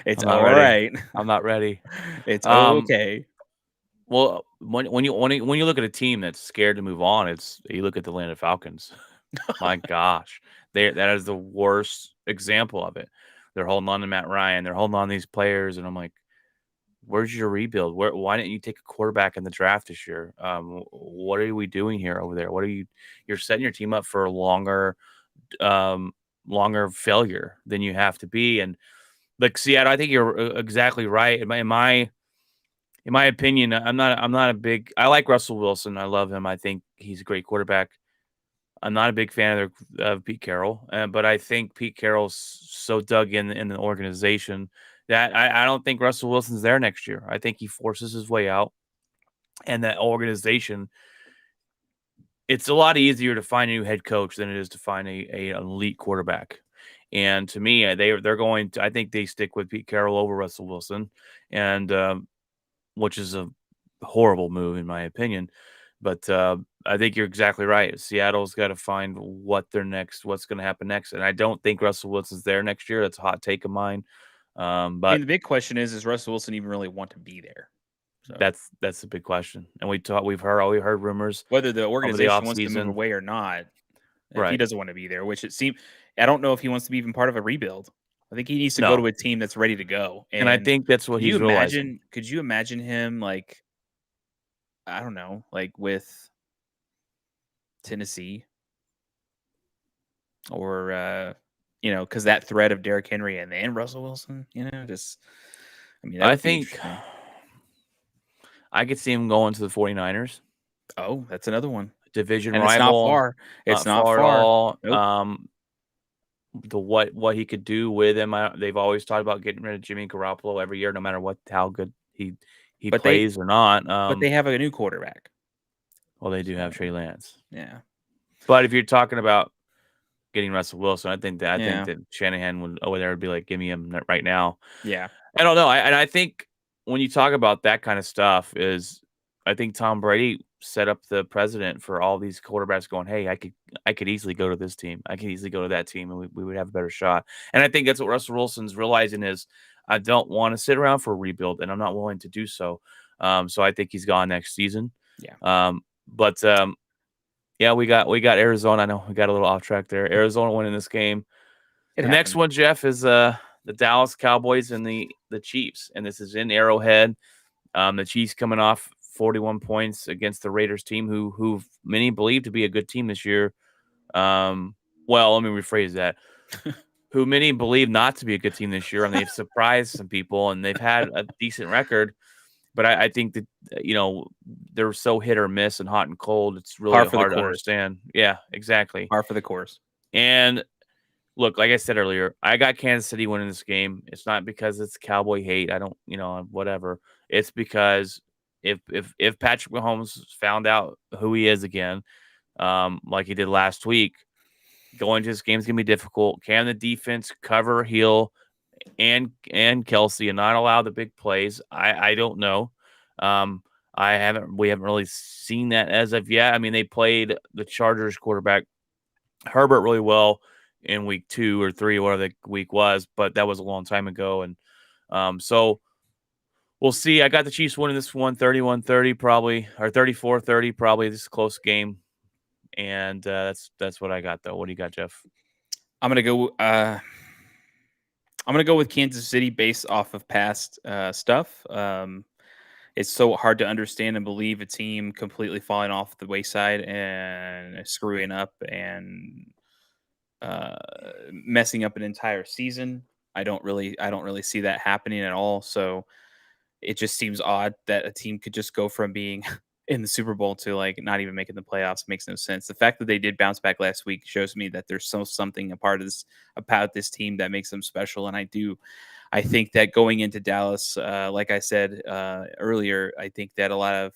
it's I'm not all ready. right. I'm not ready. It's Um, okay. well, when you look at a team that's scared to move on, it's you look at the Atlanta Falcons. My gosh, that is the worst example of it. They're holding on to Matt Ryan. They're holding on to these players, and I'm like, where's your rebuild? Why didn't you take a quarterback in the draft this year? What are we doing here over there? You're setting your team up for a um, longer failure than you have to be. And like Seattle, I think you're exactly right. In my opinion, I'm not a big. I like Russell Wilson. I love him. I think he's a great quarterback. I'm not a big fan of Pete Carroll, but I think Pete Carroll's so dug in the organization that I don't think Russell Wilson's there next year. I think he forces his way out, and that organization. It's a lot easier to find a new head coach than it is to find a elite quarterback. And to me, they're going to. I think they stick with Pete Carroll over Russell Wilson, and which is a horrible move in my opinion. But I think you're exactly right. Seattle's got to find what's going to happen next, and I don't think Russell Wilson's there next year. That's a hot take of mine. I mean, But the big question is: does Russell Wilson even really want to be there? So that's a big question. And we've heard rumors whether the over the organization off wants to move season, away or not, if he right? doesn't want to be there, which it seems, I don't know if he wants to be even part of a rebuild. I think he needs to go No, to a team that's ready to go. and I And think that's what could you he's realizing. imagine? Could you imagine him like, I don't know, like with Tennessee or because that threat of Derrick Henry and then Russell Wilson, just I mean that I would be think interesting. I could see him going to the 49ers, Oh, that's another one, division and it's not rival, far. It's not not far at far. all. Nope. The what he could do with him. They've always talked about getting rid of Jimmy Garoppolo every year, no matter how good he But they plays or not. but they have a new quarterback. Well, they do have So Trey Lance, yeah, but if you're talking about getting Russell Wilson, I think yeah, that Shanahan would over there would be like, give me him right now. yeah. I don't know. I think when you talk about that kind of stuff, I think Tom Brady set up the precedent for all these quarterbacks going, hey, I could easily go to this team. I could easily go to that team, and we would have a better shot. And I think that's what Russell Wilson's realizing is I don't want to sit around for a rebuild, and I'm not willing to do so. So I think he's gone next season. Yeah. But yeah, we got Arizona. I know we got a little off track there. Arizona winning this game. It The next happens. one, Jeff, is the Dallas Cowboys and the Chiefs, and this is in Arrowhead. The Chiefs coming off 41 points against the Raiders team, who many believe to be a good team this year. Well, let me rephrase that. Who many believe not to be a good team this year, and they've surprised some people, and they've had a decent record. But I think that they're so hit or miss and hot and cold. It's really Par for the hard to course. understand. Yeah, exactly. Par for the course. And look, like I said earlier, I got Kansas City winning this game. It's not because it's Cowboy hate. I don't, whatever. It's because if Patrick Mahomes found out who he is again, like he did last week, going to this game is gonna be difficult. Can the defense cover Hill and Kelsey and not allow the big plays? I don't know. We haven't really seen that as of yet. I mean, they played the Chargers quarterback Herbert really well in week 2 or 3, whatever the week was, but that was a long time ago. And so we'll see. I got the Chiefs winning this one 31-30 probably, or 34-30 probably. This is a close game. And that's what I got, though. What do you got, Jeff? I'm gonna go. I'm gonna go with Kansas City based off of past stuff. It's so hard to understand and believe a team completely falling off the wayside and screwing up and uh, messing up an entire season. I don't really see that happening at all. So it just seems odd that a team could just go from being in the Super Bowl to like not even making the playoffs. Makes no sense. The fact that they did bounce back last week shows me that there's something a part of this about this team that makes them special. And I think that going into Dallas, like I said earlier, I think that a lot of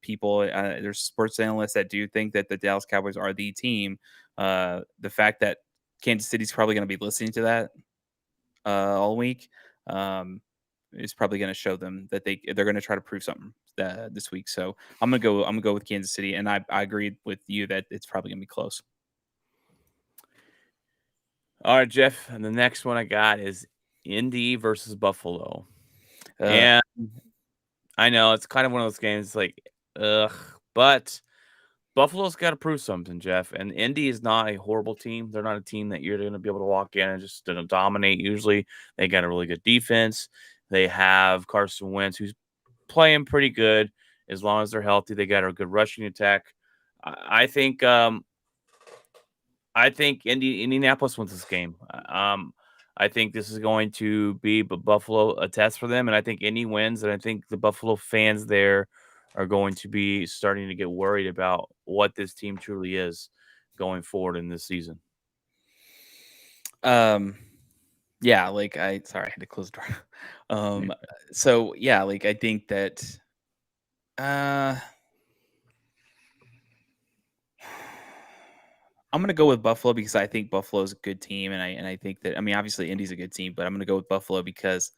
people, there's sports analysts that do think that the Dallas Cowboys are the team. The fact that Kansas City's probably going to be listening to that all week. Is probably going to show them that they're going to try to prove something this week. So I'm gonna go with Kansas City, and I agree with you that it's probably gonna be close. All right, Jeff. And the next one I got is Indy versus Buffalo. Uh, And I know it's kind of one of those games like, ugh, but Buffalo's got to prove something, Jeff. And Indy is not a horrible team. They're not a team that you're going to be able to walk in and just dominate. Usually, they got a really good defense. They have Carson Wentz, who's playing pretty good as long as they're healthy. They got a good rushing attack. I think Indianapolis wins this game. I think this is going to be Buffalo a test for them, and I think Indy wins. And I think the Buffalo fans there are going to be starting to get worried about what this team truly is going forward in this season. yeah, like sorry, I had to close the door. So yeah, like I think that uh I'm gonna go with Buffalo because I think Buffalo's a good team, and I think that, I mean, obviously Indy's a good team, but I'm gonna go with Buffalo because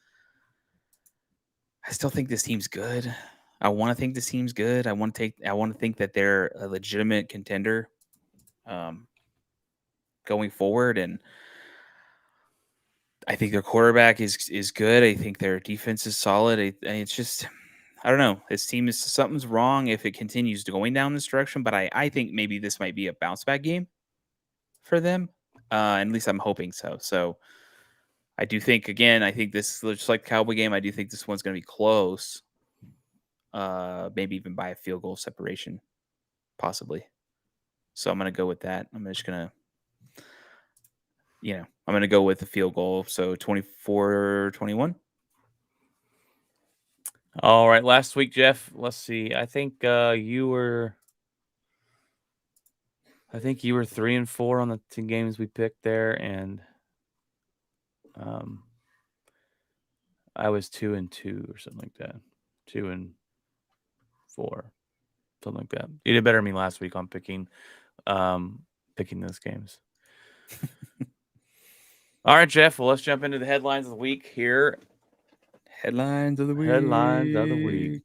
I still think this team's good. I want to think this team's good. I want to think that they're a legitimate contender um, going forward, and I think their quarterback is good. I think their defense is solid. It's just, I don't know. This team is, something's wrong if it continues going down this direction. But I think maybe this might be a bounce back game for them. At least I'm hoping so. So I do think, again, I think this, just like the Cowboy game, I do think this one's going to be close. Maybe even by a field goal separation, possibly. So I'm going to go with that. I'm just going to, I'm going to go with the field goal. So 24-21. All right, last week, Jeff. Let's see. I think you were 3-4 on the 2 games we picked there, and I was 2-2 or something like that. 2-4, something like that. You did better than me last week on picking those games. All right, Jeff. Well, let's jump into the headlines of the week here. Headlines of the week. Headlines of the week.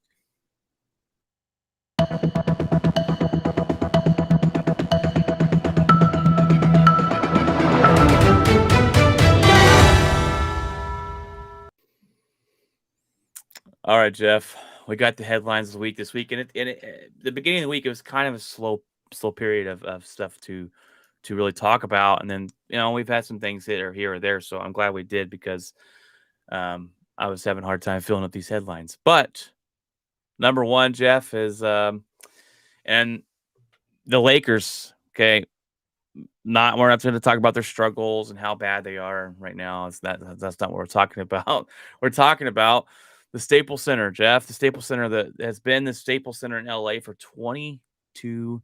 All right, Jeff. We got the headlines of the week this week, and the beginning of the week, it was kind of a slow period of stuff to really talk about, and then we've had some things that are here or there, so I'm glad we did because I was having a hard time filling up these headlines. But number one, Jeff, is and the Lakers. Okay, we're not going to talk about their struggles and how bad they are right now. That's not what we're talking about. We're talking about the Staples Center, Jeff. The Staples Center that has been the Staples Center in LA for 22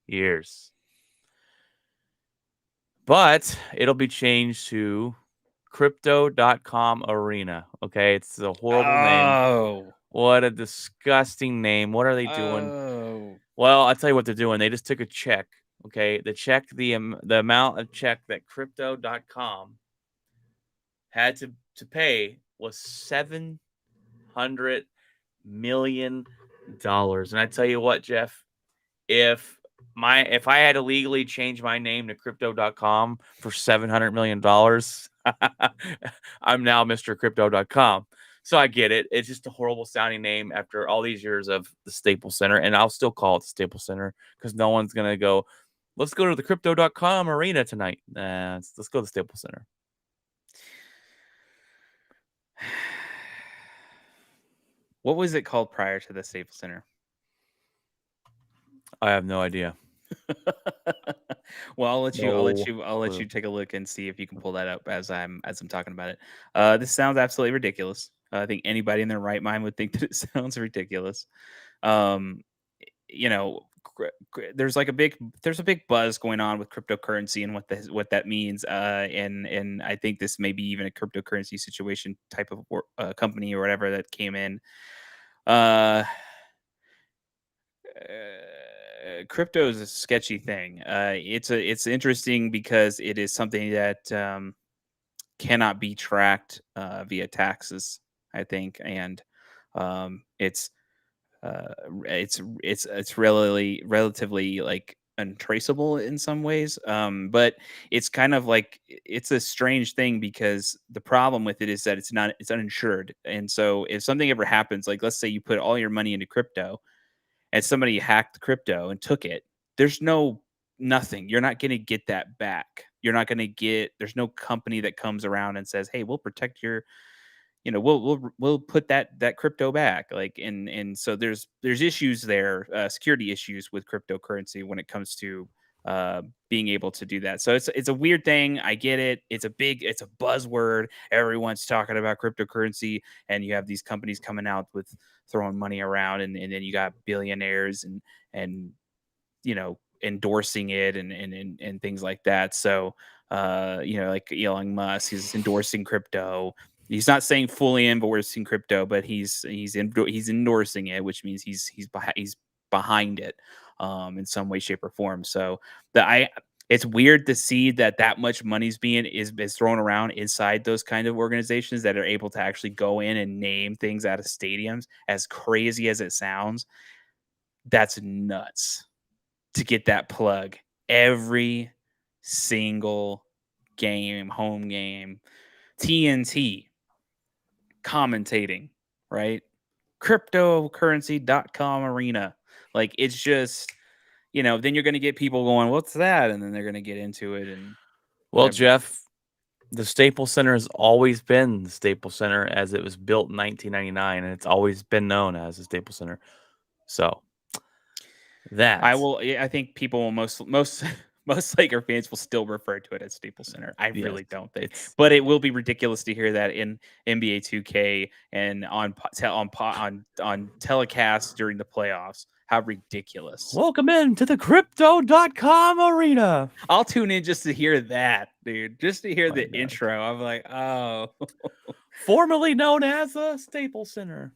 years. But it'll be changed to Crypto.com Arena. Okay, it's a horrible name. What a disgusting name. What are they doing? Well, I'll tell you what they're doing. They just took a check. Okay, the amount of check that Crypto.com had to pay was $700 million. And I tell you what, Jeff, if if I had to legally change my name to crypto.com for $700 million, I'm now Mr. Crypto.com. So I get it. It's just a horrible sounding name after all these years of the Staples Center. And I'll still call it the Staples Center because no one's going to go, let's go to the crypto.com arena tonight. Nah, let's go to the Staples Center. What was it called prior to the Staples Center? I have no idea. Well, I'll No let clue. you take a look and see if you can pull that up as I'm talking about it. This sounds absolutely ridiculous. I think anybody in their right mind would think that it sounds ridiculous. Um, you know, there's a big buzz going on with cryptocurrency and what that means. And I think this may be even a cryptocurrency situation type of company or whatever that came in. Uh, Crypto is a sketchy thing. It's interesting because it is something that cannot be tracked via taxes, I think, and it's it's relatively like untraceable in some ways. But it's kind of like it's a strange thing because the problem with it is that it's uninsured, and so if something ever happens, like let's say you put all your money into crypto and somebody hacked crypto and took it, there's nothing. You're not going to get that back. You're not going to get. There's no company that comes around and says, "Hey, we'll protect your, we'll put that crypto back." Like, and so there's issues there, security issues with cryptocurrency when it comes to being able to do that. So it's a weird thing. I get it. It's a buzzword. Everyone's talking about cryptocurrency, and you have these companies coming out with throwing money around, and then you got billionaires and endorsing it and things like that. So like Elon Musk is endorsing crypto. He's not saying fully endorsing crypto, but he's endorsing it, which means he's behind it in some way, shape, or form. So the I it's weird to see that much money's is thrown around inside those kind of organizations that are able to actually go in and name things out of stadiums. As crazy as it sounds, that's nuts to get that plug every single game, home game, TNT commentating, right? Cryptocurrency.com arena. Like it's just, then you're going to get people going, what's that? And then they're going to get into it and Well, whatever. Jeff, the Staples Center has always been the Staples Center as it was built in 1999, and it's always been known as the Staples Center. So that, I think people will most most Laker fans will still refer to it as Staples Center. I yes, really don't think, it's but it will be ridiculous to hear that in NBA 2K and on telecast during the playoffs. How ridiculous! welcome in to the crypto.com arena. I'll tune in just to hear that, dude. Just to hear My the gosh. intro. I'm like, oh. Formerly known as the Staples Center.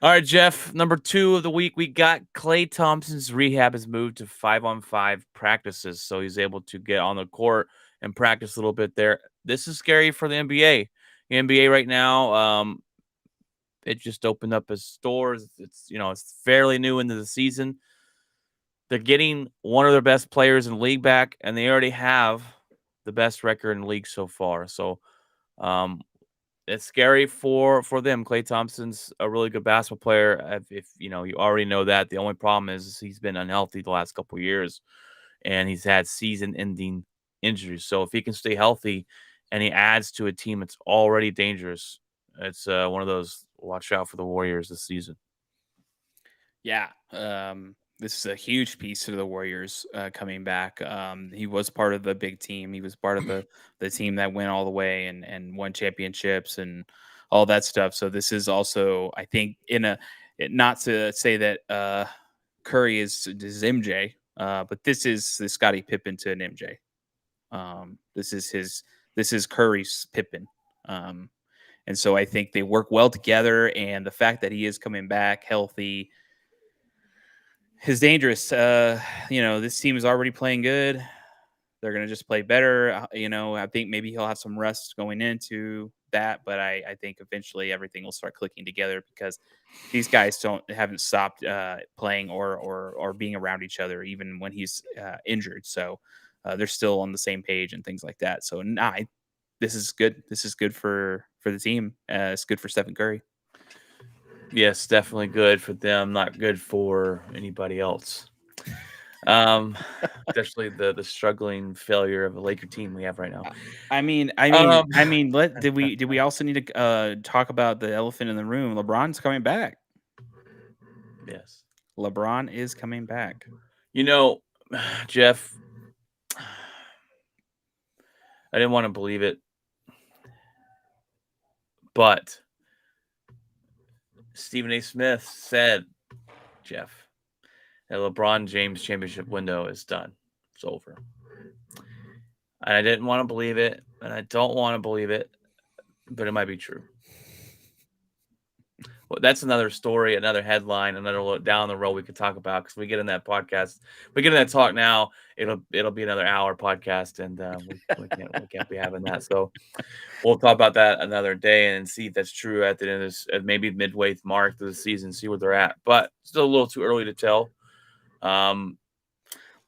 All right, Jeff. Number 2 of the week, we got Klay Thompson's rehab has moved to 5-on-5 practices, so he's able to get on the court and practice a little bit there. This is scary for the NBA. The NBA right now, it just opened up its stores. It's fairly new into the season. They're getting one of their best players in the league back, and they already have the best record in the league so far. So, um, it's scary for them. Klay Thompson's a really good basketball player. If you already know that. The only problem is he's been unhealthy the last couple of years, and he's had season-ending injuries. So if he can stay healthy, and he adds to a team that's already dangerous, it's one of those. Watch out for the Warriors this season. Yeah, this is a huge piece to the Warriors coming back. He was part of the big team. He was part of the team that went all the way and won championships and all that stuff. So this is also, I think, not to say that Curry is MJ, but this is the Scottie Pippen to an MJ. This is Curry's Pippen. And so I think they work well together. And the fact that he is coming back healthy is dangerous. This team is already playing good. They're going to just play better. I think maybe he'll have some rest going into that, but I think eventually everything will start clicking together because these guys haven't stopped playing or being around each other even when he's injured. So they're still on the same page and things like that. So this is good. This is good for the team. It's good for Stephen Curry. Yes, definitely good for them, not good for anybody else. Um, especially the struggling failure of the Laker team we have right now. Um, Did we also need to talk about the elephant in the room? LeBron's coming back. yes. LeBron is coming back. You know, Jeff, I didn't want to believe it, but Stephen A. Smith said, Jeff, that LeBron James championship window is done. It's over. And I didn't want to believe it, and I don't want to believe it, but it might be true. Well, that's another story, another headline, another look down the road we could talk about because we get in that podcast, we get in that talk now. It'll be another hour podcast, and we can't be having that. So we'll talk about that another day and see if that's true at the end of this, maybe midway mark of the season, see where they're at. But still a little too early to tell.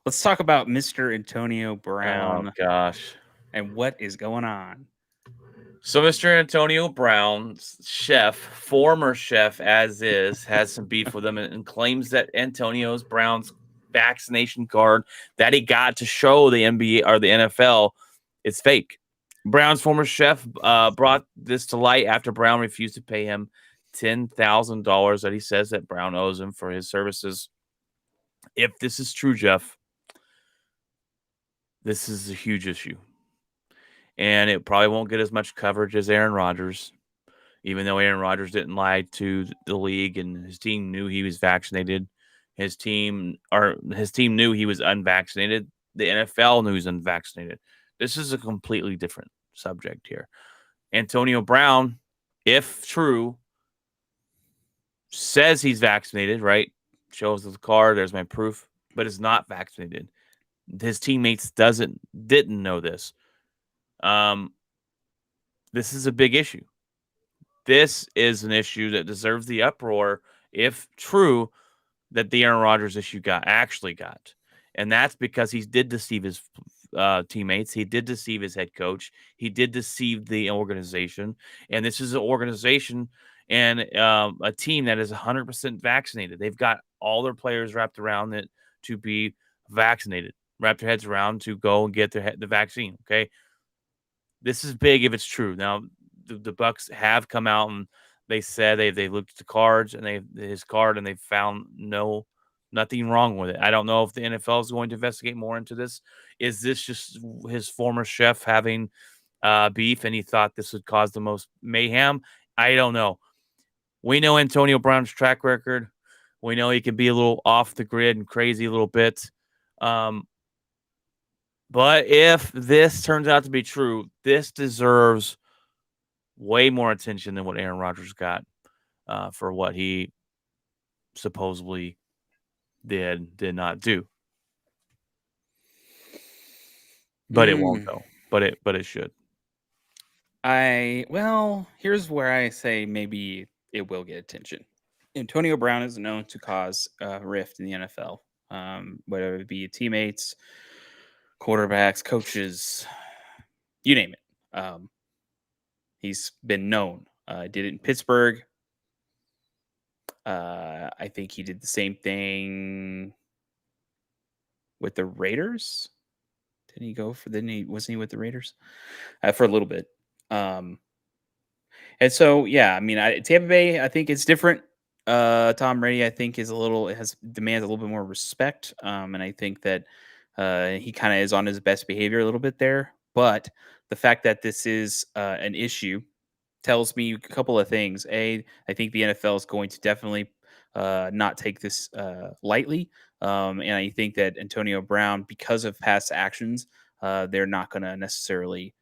Let's talk about Mr. Antonio Oh Brown gosh. and what is going on. So Mr. Antonio Brown's chef, former chef as is, has some beef with him and claims that Antonio Brown's vaccination card that he got to show the NBA or the NFL is fake. Brown's former chef brought this to light after Brown refused to pay him $10,000 that he says that Brown owes him for his services. If this is true, Jeff, this is a huge issue. And it probably won't get as much coverage as Aaron Rodgers, even though Aaron Rodgers didn't lie to the league and his team knew he was vaccinated. His team knew he was unvaccinated. The NFL knew he was unvaccinated. This is a completely different subject here. Antonio Brown, if true, says he's vaccinated, right? Shows the card, there's my proof, but is not vaccinated. His teammates didn't know this. This is a big issue. This is an issue that deserves the uproar, if true, that the Aaron Rodgers issue actually got. And that's because he did deceive his teammates. He did deceive his head coach. He did deceive the organization. And this is an organization and a team that is 100% vaccinated. They've got all their players wrapped around it to be vaccinated, wrap their heads around to go and get the vaccine. Okay. This is big if it's true. Now, the Bucks have come out and they said they looked at the cards and his card and they found nothing wrong with it. I don't know if the NFL is going to investigate more into this. Is this just his former chef having beef and he thought this would cause the most mayhem? I don't know. We know Antonio Brown's track record. We know he can be a little off the grid and crazy a little bit. But if this turns out to be true, this deserves way more attention than what Aaron Rodgers got for what he supposedly did not do. But it won't though. But it should. Here's where I say maybe it will get attention. Antonio Brown is known to cause rift in the NFL, whether it be teammates, quarterbacks, coaches, you name it. He's been known. Did it in Pittsburgh. I think he did the same thing with the Raiders. Wasn't he with the Raiders for a little bit? And so, yeah, I mean, Tampa Bay, I think it's different. Tom Brady, I think, demands a little bit more respect. And I think that he kind of is on his best behavior a little bit there. But the fact that this is an issue tells me a couple of things. I think the NFL is going to definitely not take this lightly. And I think that Antonio Brown, because of past actions, they're not going to necessarily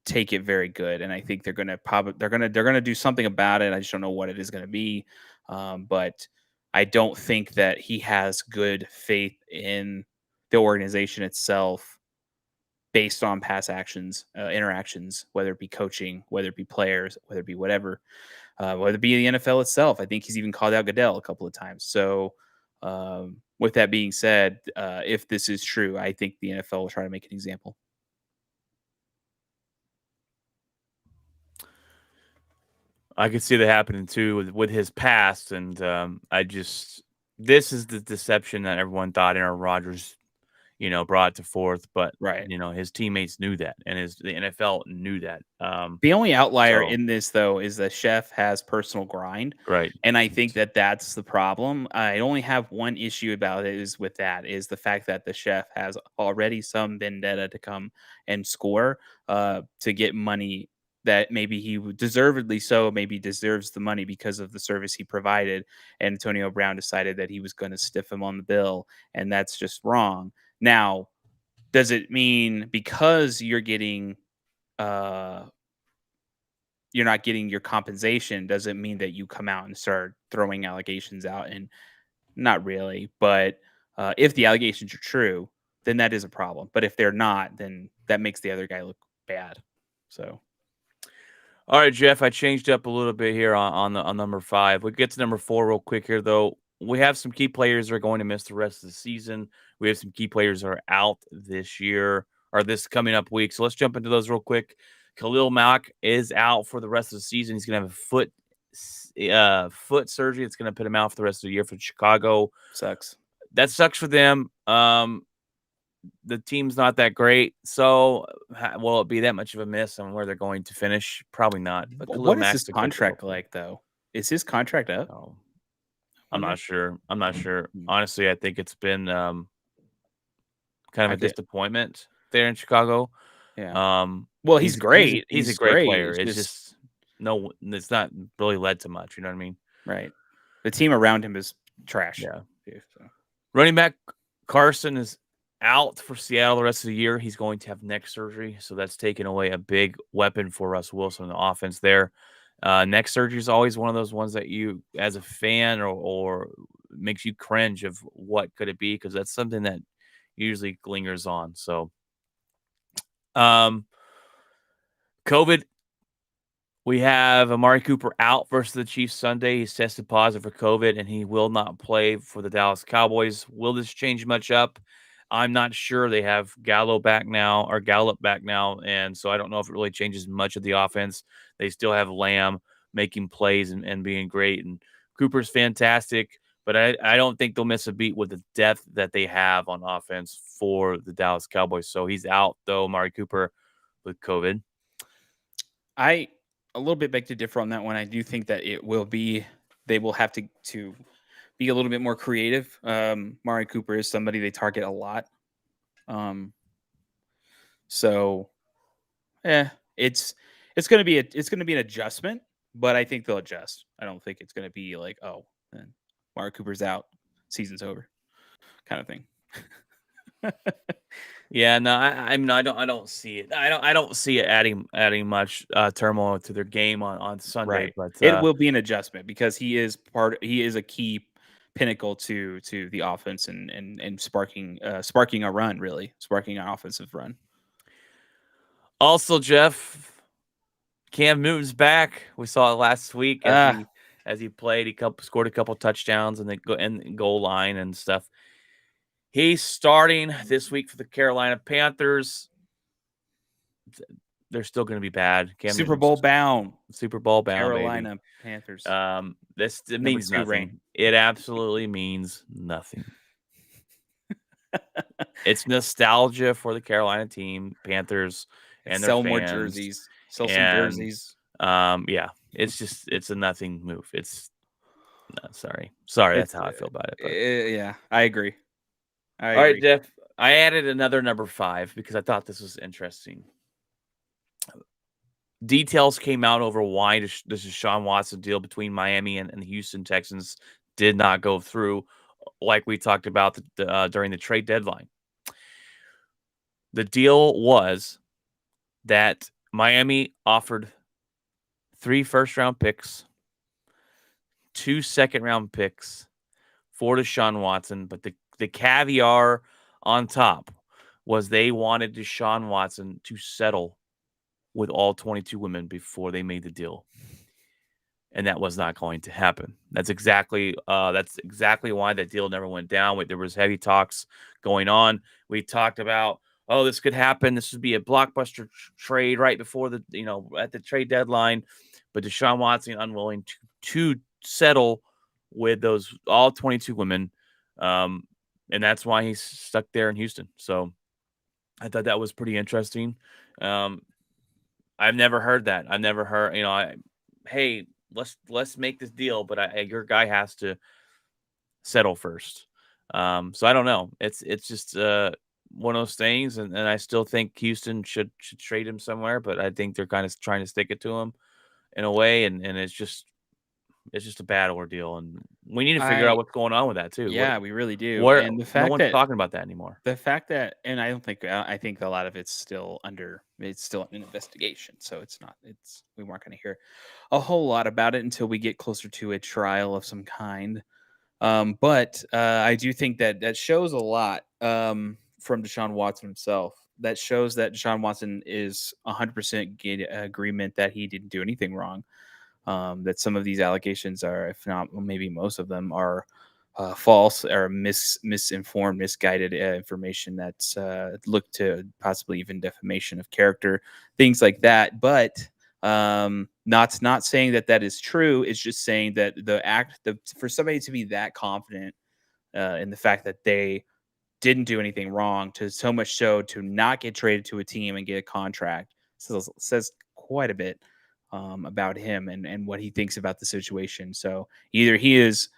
take it very good. And I think they're going to do something about it. I just don't know what it is going to be. But I don't think that he has good faith in the organization itself based on past actions, interactions, whether it be coaching, whether it be players, whether it be whatever, whether it be the NFL itself. I think he's even called out Goodell a couple of times. So, with that being said, if this is true, I think the NFL will try to make an example. I could see that happening too with his past, and this is the deception that everyone thought Aaron Rodgers, brought to forth, but Right. his teammates knew that, and the NFL knew that. The only outlier So in this, though, is that Chef has personal grind, right, and I think that that's the problem. I only have one issue about it is with that is the fact that the Chef has already some vendetta to come and score to get money that maybe he deservedly so maybe deserves the money because of the service he provided. And Antonio Brown decided that he was going to stiff him on the bill, and that's just wrong. Now, does it mean because uh you're not getting your compensation doesn't mean that you come out and start throwing allegations out? And not really, but if the allegations are true, then that is a problem. But if they're not, then that makes the other guy look bad. So all right, Jeff. I changed up a little bit here on number 5. We get to number 4 real quick here, though. We have some key players that are going to miss the rest of the season. We have some key players that are out this year or this coming up week. So let's jump into those real quick. Khalil Mack is out for the rest of the season. He's going to have a foot surgery. It's going to put him out for the rest of the year for Chicago. sucks. That sucks for them. The team's not that great, so will it be that much of a miss on where they're going to finish? Probably not. But Khalil What is his Mack's a great contract football like, though? Is his contract up? player. Oh, I I'm wonder. not sure. I'm not sure. Hmm. Honestly, I think it's been kind of I a did. disappointment there in Chicago. Yeah. Well, he's great. He's a He's great great. player. It's It's just just no, it's not really led to much. You know what I mean? right. The team around him is trash. Yeah. Yeah, so. Running back Carson is out for Seattle the rest of the year. He's going to have neck surgery, so that's taken away a big weapon for Russ Wilson in the offense there. Neck surgery is always one of those ones that you, as a fan, or makes you cringe of what could it be, because that's something that usually lingers on. So, um, COVID. We have Amari Cooper out versus the Chiefs Sunday. He's tested positive for COVID, and he will not play for the Dallas Cowboys. Will this change much up? I'm not sure. They have Gallup back now, and so I don't know if it really changes much of the offense. They still have Lamb making plays and being great, and Cooper's fantastic, but I don't think they'll miss a beat with the depth that they have on offense for the Dallas Cowboys. So he's out, though, Amari Cooper, with COVID. I a little bit beg to differ on that one. I do think that they will have to be a little bit more creative. Mari Cooper is somebody they target a lot. So it's gonna be an adjustment, but I think they'll adjust. I don't think it's gonna be like, oh, then Mari Cooper's out, season's over, kind of thing. Yeah, no, I don't see it. I don't see it adding much turmoil to their game on Sunday. Right. But It will be an adjustment because he is a key pinnacle to the offense and sparking a run, really. Sparking an offensive run. also, Jeff, Cam Newton's back. We saw it last week as he played. He scored a couple touchdowns and the goal line and stuff. He's starting this week for the Carolina Panthers. They're still going to be bad. Cam Super Bowl Newton's bound. Super Bowl bound, Carolina baby. Panthers. This it Number means 2 nothing. reign. It absolutely means nothing. It's nostalgia for the Carolina team, Panthers, and their Sell more fans. jerseys. Sell some And jerseys. yeah, it's a nothing move. It's sorry. That's how I feel about it. But Yeah, I agree. all right, Jeff. I added another number 5 because I thought this was interesting. Details came out over why this Deshaun Watson deal between Miami and the Houston Texans did not go through, like we talked about during the trade deadline. The deal was that Miami offered 3 first-round picks, 2 second-round picks for Deshaun Watson, but the caviar on top was they wanted Deshaun Watson to settle with all 22 women before they made the deal, and that was not going to happen. That's exactly why that deal never went down. There was heavy talks going on. We talked about, oh, this could happen. This would be a blockbuster trade right before at the trade deadline, but Deshaun Watson unwilling to settle with those all 22 women, um, and that's why he's stuck there in Houston. So I thought that was pretty interesting. Um, I've never heard that. I've never heard, hey, let's make this deal, but your guy has to settle first. So I don't know. It's just one of those things, and I still think Houston should trade him somewhere, but I think they're kind of trying to stick it to him in a way, and it's just a bad ordeal, and we need to figure out I what's going on with that too. Yeah, we really do. What And the no fact one's that talking about that anymore. and I don't think I think a lot of it's still an investigation. So we weren't going to hear a whole lot about it until we get closer to a trial of some kind. But I do think that that shows a lot from Deshaun Watson himself. That shows that Deshaun Watson is 100% agreement that he didn't do anything wrong. That some of these allegations are, if not maybe most of them, are false or misinformed, misguided information that's looked to possibly even defamation of character, things like that. But not saying that that is true. It's just saying that for somebody to be that confident in the fact that they didn't do anything wrong, to so much so to not get traded to a team and get a contract, says quite a bit about him and what he thinks about the situation. So either he is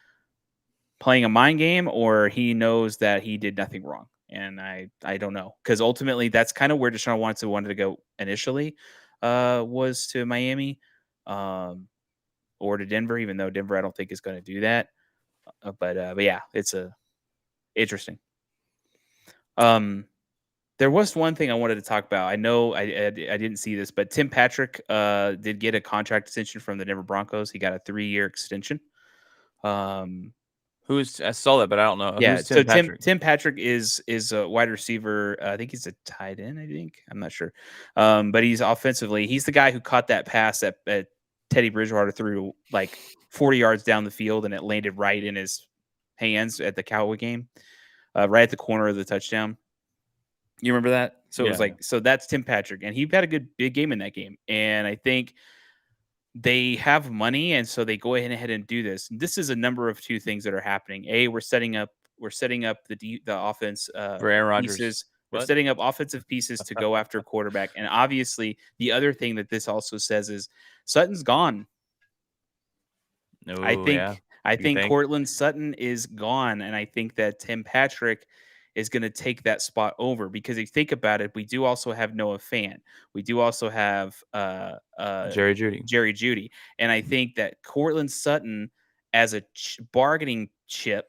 playing a mind game or he knows that he did nothing wrong. And I don't know, because ultimately that's kind of where Deshaun Watson wanted to go initially, was to Miami, or to Denver, even though Denver I don't think is going to do that. But yeah, it's interesting. There was one thing I wanted to talk about. I know I didn't see this, but Tim Patrick did get a contract extension from the Denver Broncos. He got a 3-year extension. I saw that, but I don't know Yeah, who's so Tim Patrick. Tim Patrick is a wide receiver. I think he's a tight end. I think, I'm not sure, but he's offensively. He's the guy who caught that pass that Teddy Bridgewater threw like 40 yards down the field, and it landed right in his hands at the Cowboy game, right at the corner of the touchdown. You remember that? So it was Yeah. like, so that's Tim Patrick, and he had a good big game in that game. And I think they have money, and so they go ahead and do this. And this is a number of two things that are happening. A, we're setting up the offense For Aaron Rodgers. pieces. We're What? setting up offensive pieces to go after a quarterback. And obviously, the other thing that this also says is Sutton's gone. I Oh, yeah. think I You think think? Cortland Sutton is gone, and I think that Tim Patrick is going to take that spot over, because if you think about it, we do also have Noah Fant. We do also have Jerry Jeudy. Jerry Jeudy, and I think that Cortland Sutton as a bargaining chip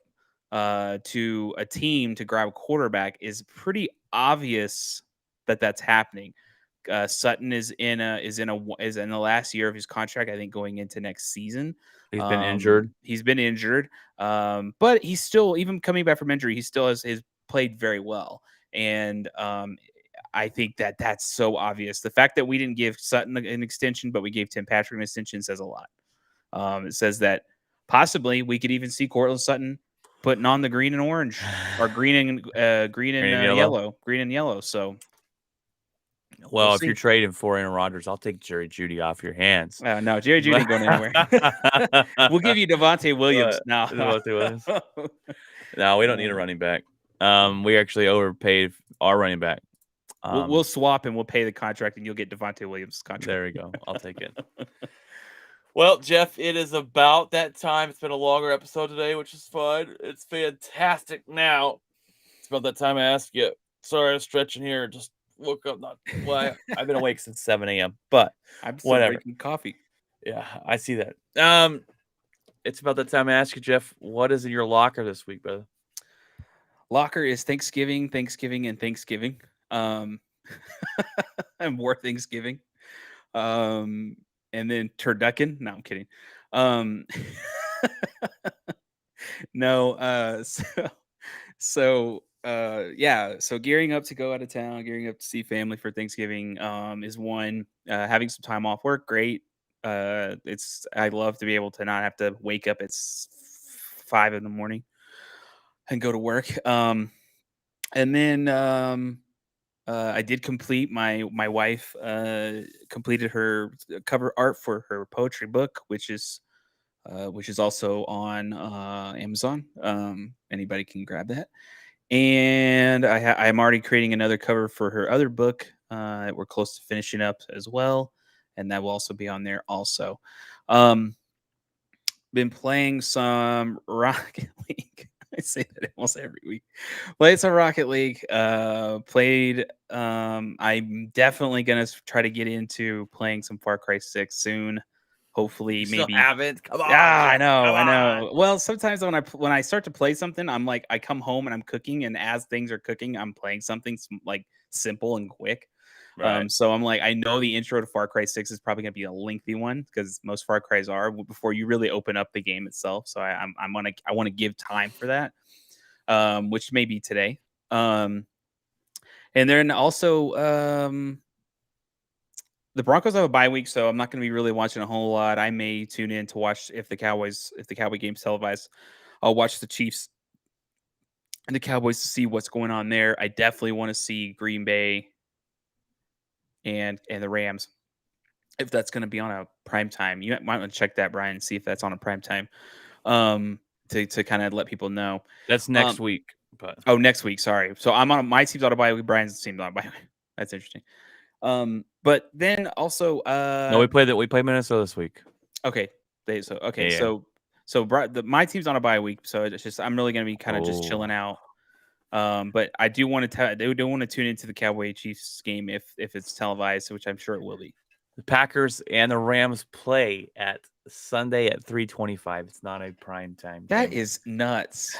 to a team to grab a quarterback is pretty obvious that that's happening. Sutton is in the last year of his contract, I think, going into next season. He's been injured. He's been injured, but he's still, even coming back from injury, he still has played very well. And I think that that's so obvious. The fact that we didn't give Sutton an extension, but we gave Tim Patrick an extension, says a lot. It says that possibly we could even see Cortland Sutton putting on the green and orange, or green and yellow. So we'll Well, if you're see. trading for Aaron Rodgers, I'll take Jerry Jeudy off your hands. No, Jerry Jeudy ain't going anywhere. We'll give you Devontae Williams now. Devontae Williams? No, we don't need a running back. We actually overpaid our running back. We'll swap, and we'll pay the contract, and you'll get Devontae Williams' contract. There we go. I'll take it. Well, Jeff, it is about that time. It's been a longer episode today, which is fun. It's fantastic. Now, it's about that time I ask you. Sorry, I was stretching here. Just woke up. I've been awake since 7 a.m., but I'm still whatever. drinking coffee. Yeah, I see that. It's about that time I ask you, Jeff, what is in your locker this week, brother? Locker is Thanksgiving, and Thanksgiving. And more Thanksgiving. And then turducken. No, I'm kidding. No, so yeah, so gearing up to go out of town, gearing up to see family for Thanksgiving, is one. Having some time off work, great. It's I love to be able to not have to wake up at 5 in the morning and go to work. And then I did complete my wife completed her cover art for her poetry book, which is also on Amazon. Anybody can grab that. And I'm already creating another cover for her other book. We're close to finishing up as well, and that will also be on there. Also, um, been playing some Rocket League. I say that almost every week. Played some Rocket League. Played. I'm definitely gonna try to get into playing some Far Cry 6 soon. Hopefully, You still maybe. haven't? Come on, Ah, Jeff. Come I on. know. Well, sometimes when I start to play something, I'm like, I come home and I'm cooking, and as things are cooking, I'm playing something like simple and quick. Right. So I'm like, I know the intro to Far Cry 6 is probably gonna be a lengthy one because most Far Cries are before you really open up the game itself. So I want to give time for that, which may be today. Um, and then also the Broncos have a bye week, so I'm not going to be really watching a whole lot. I may tune in to watch if the Cowboy game's televised. I'll watch the Chiefs and the Cowboys to see what's going on there. I definitely want to see Green Bay and the Rams if that's going to be on a prime time. You might want to check that, Brian, and see if that's on a prime time. To kind of let people know. That's next Um, week. But oh, next week. Sorry. So I'm on my team's on a bye week. Brian's team's on a bye week. That's interesting. But then also, no, we played Minnesota this week. okay, okay, Yeah. my team's on a bye week, so it's just I'm really gonna be kind of just Oh. chilling out. But I do want to do want to tune into the Cowboy Chiefs game if it's televised, which I'm sure it will be. The Packers and the Rams play at Sunday at 3:25. It's not a prime time That game. is nuts.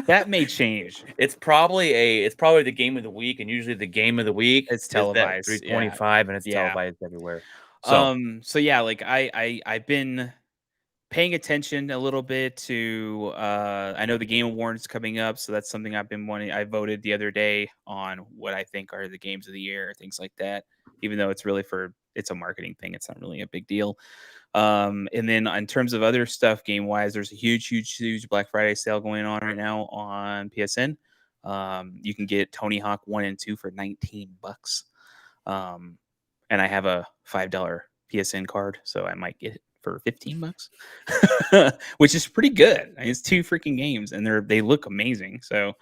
That may change. It's probably the game of the week, and usually the game of the week It's is that televised. Yeah, 3:25, and it's yeah. televised everywhere. So So yeah, like I've been paying attention a little bit to I know the game awards coming up, so that's something I've been wanting. I voted the other day on what I think are the games of the year, things like that. Even though it's a marketing thing, it's not really a big deal. And then in terms of other stuff game wise, there's a huge Black Friday sale going on right now on PSN. You can get Tony Hawk 1 and 2 for $19. And I have a $5 PSN card, so I might get it for $15, which is pretty good. I mean, it's two freaking games, and they look amazing. So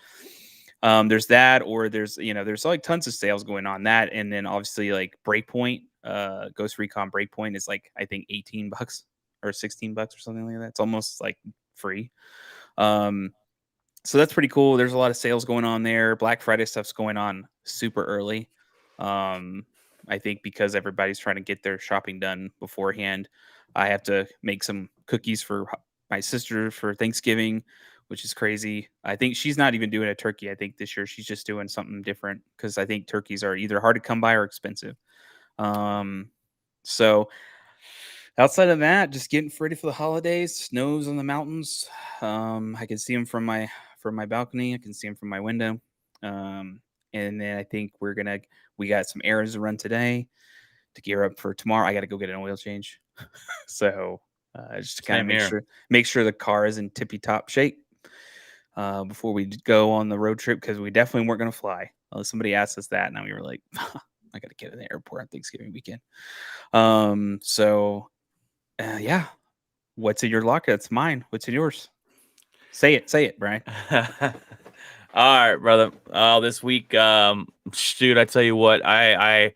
there's that, or there's like tons of sales going on that, and then obviously like Breakpoint, Ghost Recon Breakpoint is like I think $18 or $16 or something like that. It's almost like free. Um, so that's pretty cool. There's a lot of sales going on there. Black Friday stuff's going on super early. Um, I think because everybody's trying to get their shopping done beforehand. I have to make some cookies for my sister for Thanksgiving, which is crazy. I think she's not even doing a turkey. I think this year she's just doing something different because I think turkeys are either hard to come by or expensive. Um, so outside of that, just getting ready for the holidays. Snows on the mountains. I can see them from my balcony. I can see them from my window. And then I think we got some errands to run today to gear up for tomorrow. I got to go get an oil change. So just to kind of same here. make sure the car is in tippy top shape before we go on the road trip because we definitely weren't going to fly. Somebody asked us that, and we were like, I got to get to the airport on Thanksgiving weekend. Yeah. What's in your locker? That's mine. What's in yours? Say it, Brian. All right, brother. This week, dude, I tell you what, I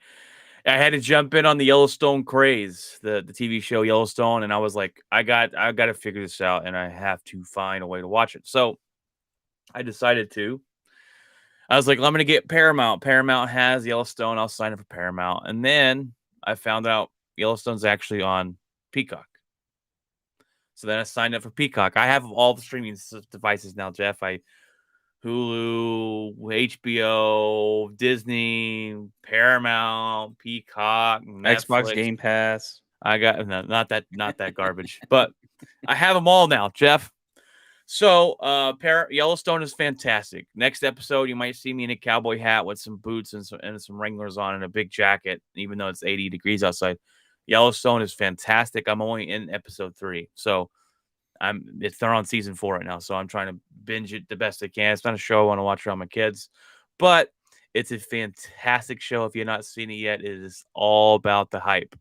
had to jump in on the Yellowstone craze, the TV show Yellowstone, and I was like, I got to figure this out, and I have to find a way to watch it. So I decided to. I was like, I'm gonna get Paramount. Paramount has Yellowstone. I'll sign up for Paramount, and then I found out Yellowstone's actually on Peacock. So then I signed up for Peacock. I have all the streaming devices now, Jeff. Hulu, HBO, Disney, Paramount, Peacock, Xbox Netflix. Game Pass. I got not that garbage, but I have them all now, Jeff. So, Yellowstone is fantastic. Next episode, you might see me in a cowboy hat with some boots and some Wranglers on and a big jacket, even though it's 80 degrees outside. Yellowstone is fantastic. I'm only in episode 3, so they're on season 4 right now, so I'm trying to binge it the best I can. It's not a show I want to watch around my kids, but it's a fantastic show. If you've not seen it yet, it is all about the hype.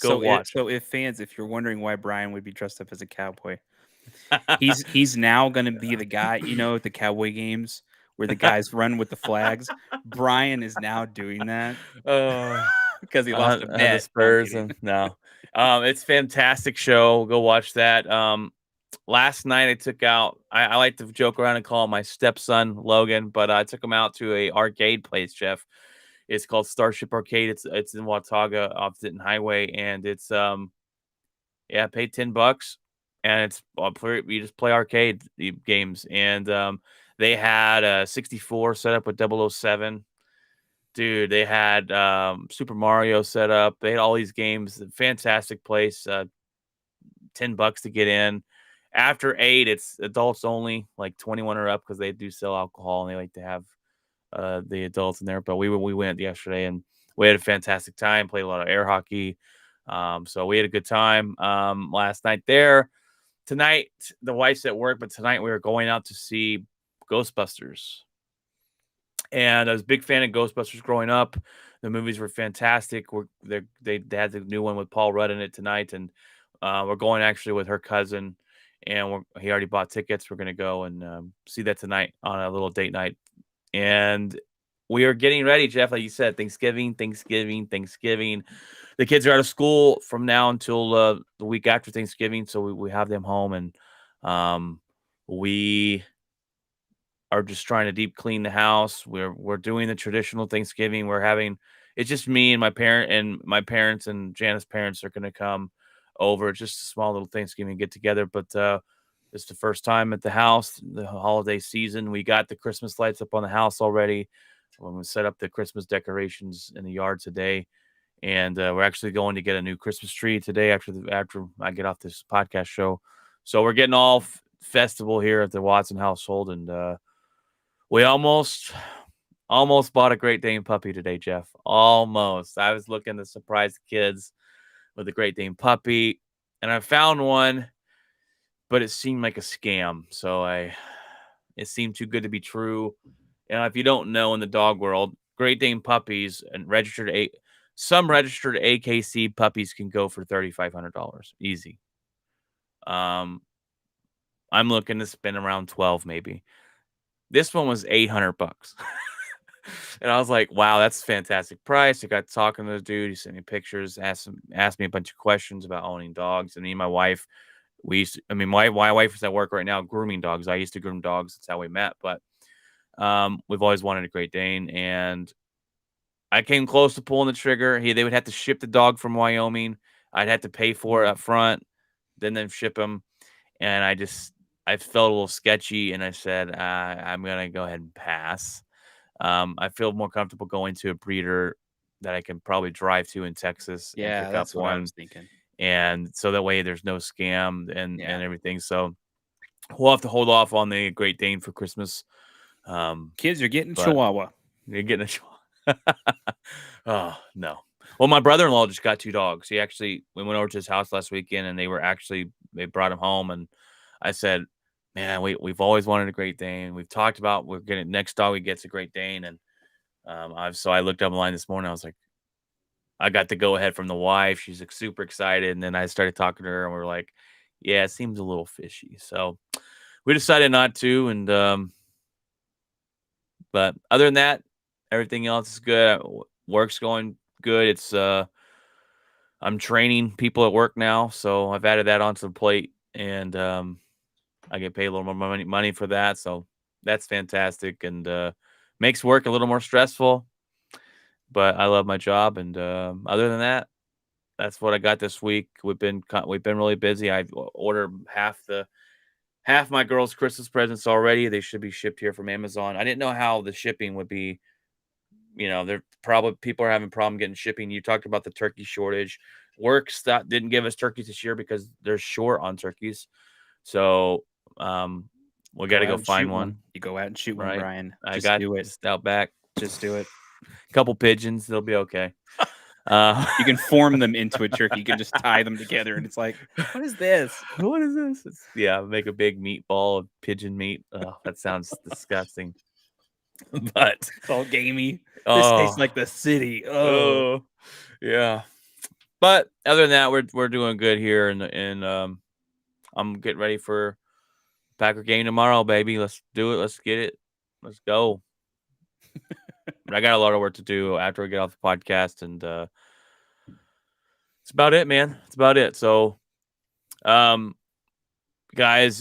Go watch So if you're wondering why Brian would be dressed up as a cowboy, he's now gonna be the guy, at the cowboy games where the it. guys run with the flags. Brian is now doing that Oh. because he lost a The bet. No, I'm Spurs kidding. and no. It's fantastic show. Go watch that. Last night I took out. I like to joke around and call him my stepson Logan, but I took him out to a arcade place, Jeff. It's called Starship Arcade. It's in Watauga off Denton Highway, and it's yeah, pay $10, and it's you just play arcade games, and they had a 64 set up with 007. Dude, they had Super Mario set up. They had all these games. Fantastic place. $10 to get in. After 8, it's adults only, like 21 or up, because they do sell alcohol and they like to have the adults in there. But we went yesterday and we had a fantastic time. Played a lot of air hockey. So we had a good time last night there. Tonight, the wife's at work, but tonight we were going out to see Ghostbusters. And I was a big fan of Ghostbusters growing up. The movies were fantastic. They had the new one with Paul Rudd in it tonight, and we're going actually with her cousin, and he already bought tickets. We're gonna go and see that tonight on a little date night, and we are getting ready, Jeff. Like you said, Thanksgiving. The kids are out of school from now until the week after Thanksgiving, so we have them home, and we are just trying to deep clean the house. We're doing the traditional Thanksgiving. We're having it's just me and my parents and Janice's parents are going to come over. It's just a small little Thanksgiving get together, but it's the first time at the house, the holiday season. We got the Christmas lights up on the house already. When we set up the Christmas decorations in the yard today, and we're actually going to get a new Christmas tree today after I get off this podcast show. So we're getting all festival here at the Watson household, and we almost bought a Great Dane puppy today, Jeff. Almost. I was looking to surprise the kids with a Great Dane puppy, and I found one, but it seemed like a scam. So it seemed too good to be true. And if you don't know, in the dog world, Great Dane puppies and some registered AKC puppies can go for $3,500 easy. I'm looking to spend around 12 maybe. This one was $800. And I was like, wow, that's a fantastic price. I got talking to the dude. He sent me pictures, asked me a bunch of questions about owning dogs. And me and my wife, my wife is at work right now grooming dogs. I used to groom dogs. That's how we met. But we've always wanted a Great Dane. And I came close to pulling the trigger. They would have to ship the dog from Wyoming. I'd have to pay for it up front, then ship him. And I felt a little sketchy. And I said, I'm going to go ahead and pass. I feel more comfortable going to a breeder that I can probably drive to in Texas and Yeah, pick up that's what I one. was thinking. And so that way there's no scam and everything. So we'll have to hold off on the Great Dane for Christmas. Kids are getting But Chihuahua. you're getting a Chihuahua. Oh, no. Well, my brother-in-law just got 2 dogs. We went over to his house last weekend, and they brought him home. And I said, man, we've always wanted a Great Dane. We've talked about we're getting next dog we get's a Great Dane. And so I looked up online this morning. I was like, I got the go ahead from the wife. She's like, super excited. And then I started talking to her, and we're like, yeah, it seems a little fishy. So we decided not to. And but other than that, everything else is good. Work's going good. I'm training people at work now, so I've added that onto the plate, and I get paid a little more money for that. So that's fantastic, and makes work a little more stressful. But I love my job, and other than that, that's what I got this week. We've been really busy. I've ordered half my girls' Christmas presents already. They should be shipped here from Amazon. I didn't know how the shipping would be. They're probably people are having problem getting shipping. You talked about the turkey shortage. Didn't give us turkeys this year because they're short on turkeys. So We got Go to out go and shoot find one, one. You go out and shoot one, right? Brian. I Just got do it. just out back. Just do it. Couple pigeons, they'll be okay. You can form them into a turkey. You can just tie them together, and it's like, what is this? What is this? Make a big meatball of pigeon meat. Oh, that sounds disgusting. But It's all gamey. This tastes oh, like the city. oh, yeah. But other than that, we're doing good here, and I'm getting ready for Packer game tomorrow, baby. Let's do it. Let's get it. Let's go. But I got a lot of work to do after we get off the podcast, and it's about it, man. It's about it. So, guys,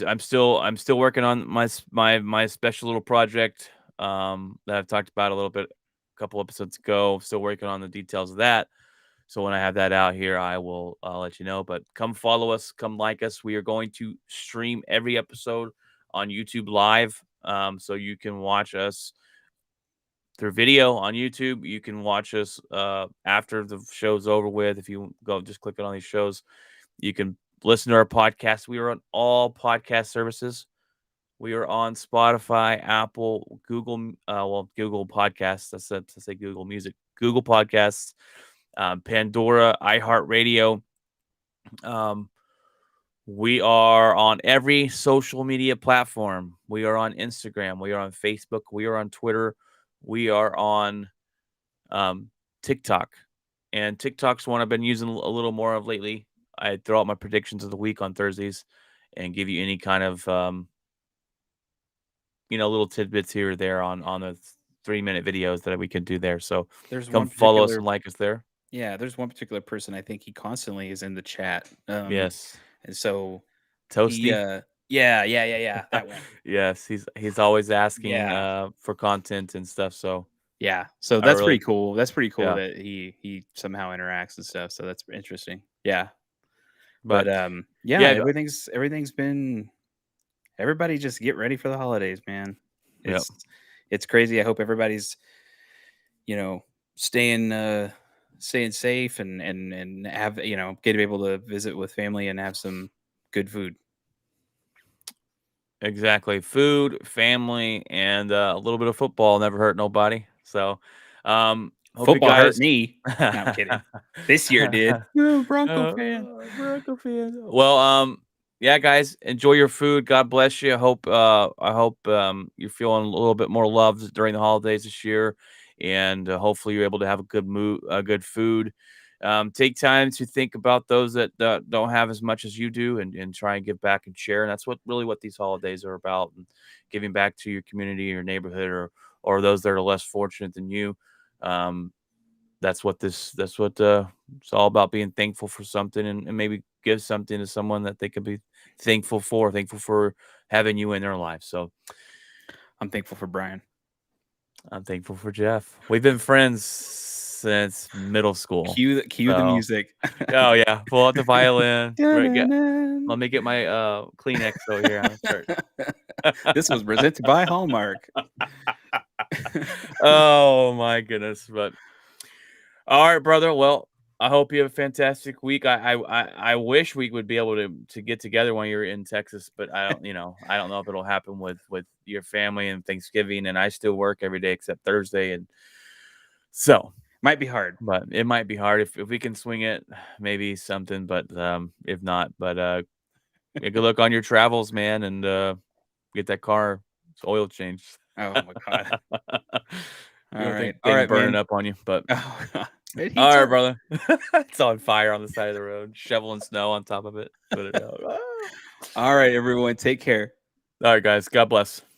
I'm still working on my special little project that I've talked about a little bit a couple episodes ago. Still working on the details of that. So when I have that out here, I'll let you know. But come follow us, come like us. We are going to stream every episode on YouTube Live, so you can watch us through video on YouTube. You can watch us after the show's over with. If you go just click on these shows, you can listen to our podcast. We are on all podcast services. We are on Spotify, Apple, Google, Google Podcasts. That's to say Google Music, Google Podcasts, Pandora, iHeartRadio. We are on every social media platform. We are on Instagram. We are on Facebook. We are on Twitter. We are on TikTok. And TikTok's one I've been using a little more of lately. I throw out my predictions of the week on Thursdays and give you any kind of little tidbits here or there on the 3-minute videos that we can do there. So There's come one follow us particular and like us there. Yeah, there's one particular person I think he constantly is in the chat. Yes. And so he Toasty. yeah, that one. Yes, he's always asking Yeah. for content and stuff. So Yeah. So I that's pretty really, cool. That's pretty cool yeah. that he somehow interacts and stuff. So that's interesting. Yeah. But Yeah, yeah, everything's been everybody just get ready for the holidays, man. yep. It's crazy. I hope everybody's, staying safe and have, get able to visit with family and have some good food. Exactly. Food, family, and a little bit of football never hurt nobody. So, hope you Football hurt guys. me. No, I'm kidding. This year it did. Oh, Bronco fan. Bronco fan. Well, yeah, guys, enjoy your food. God bless you. I hope you're feeling a little bit more loved during the holidays this year, and hopefully you're able to have a good food. Take time to think about those that don't have as much as you do, and try and give back and share. And that's what these holidays are about, and giving back to your community, your neighborhood, or those that are less fortunate than you. That's what it's all about, being thankful for something, and maybe give something to someone that they could be thankful for having you in their life. So I'm thankful for Brian. I'm thankful for Jeff. We've been friends since middle school. Cue the music. Oh yeah, pull out the violin. Dun-dun-dun. Let me get my Kleenex over here. I'm start. This was presented by Hallmark. Oh my goodness! But all right, brother. Well, I hope you have a fantastic week. I wish we would be able to get together when you're in Texas, but I don't know if it'll happen with your family and Thanksgiving, and I still work every day except Thursday, and so Might be hard. but it might be hard if we can swing it, maybe something, but if not, but yeah, good luck on your travels, man, and get that car oil changed. Oh my god. All right. burning Man. up on you, but Oh, God. all right, brother. It's on fire on the side of the road, shoveling snow on top of it. Put it out. All right, everyone. Take care. All right, guys. God bless.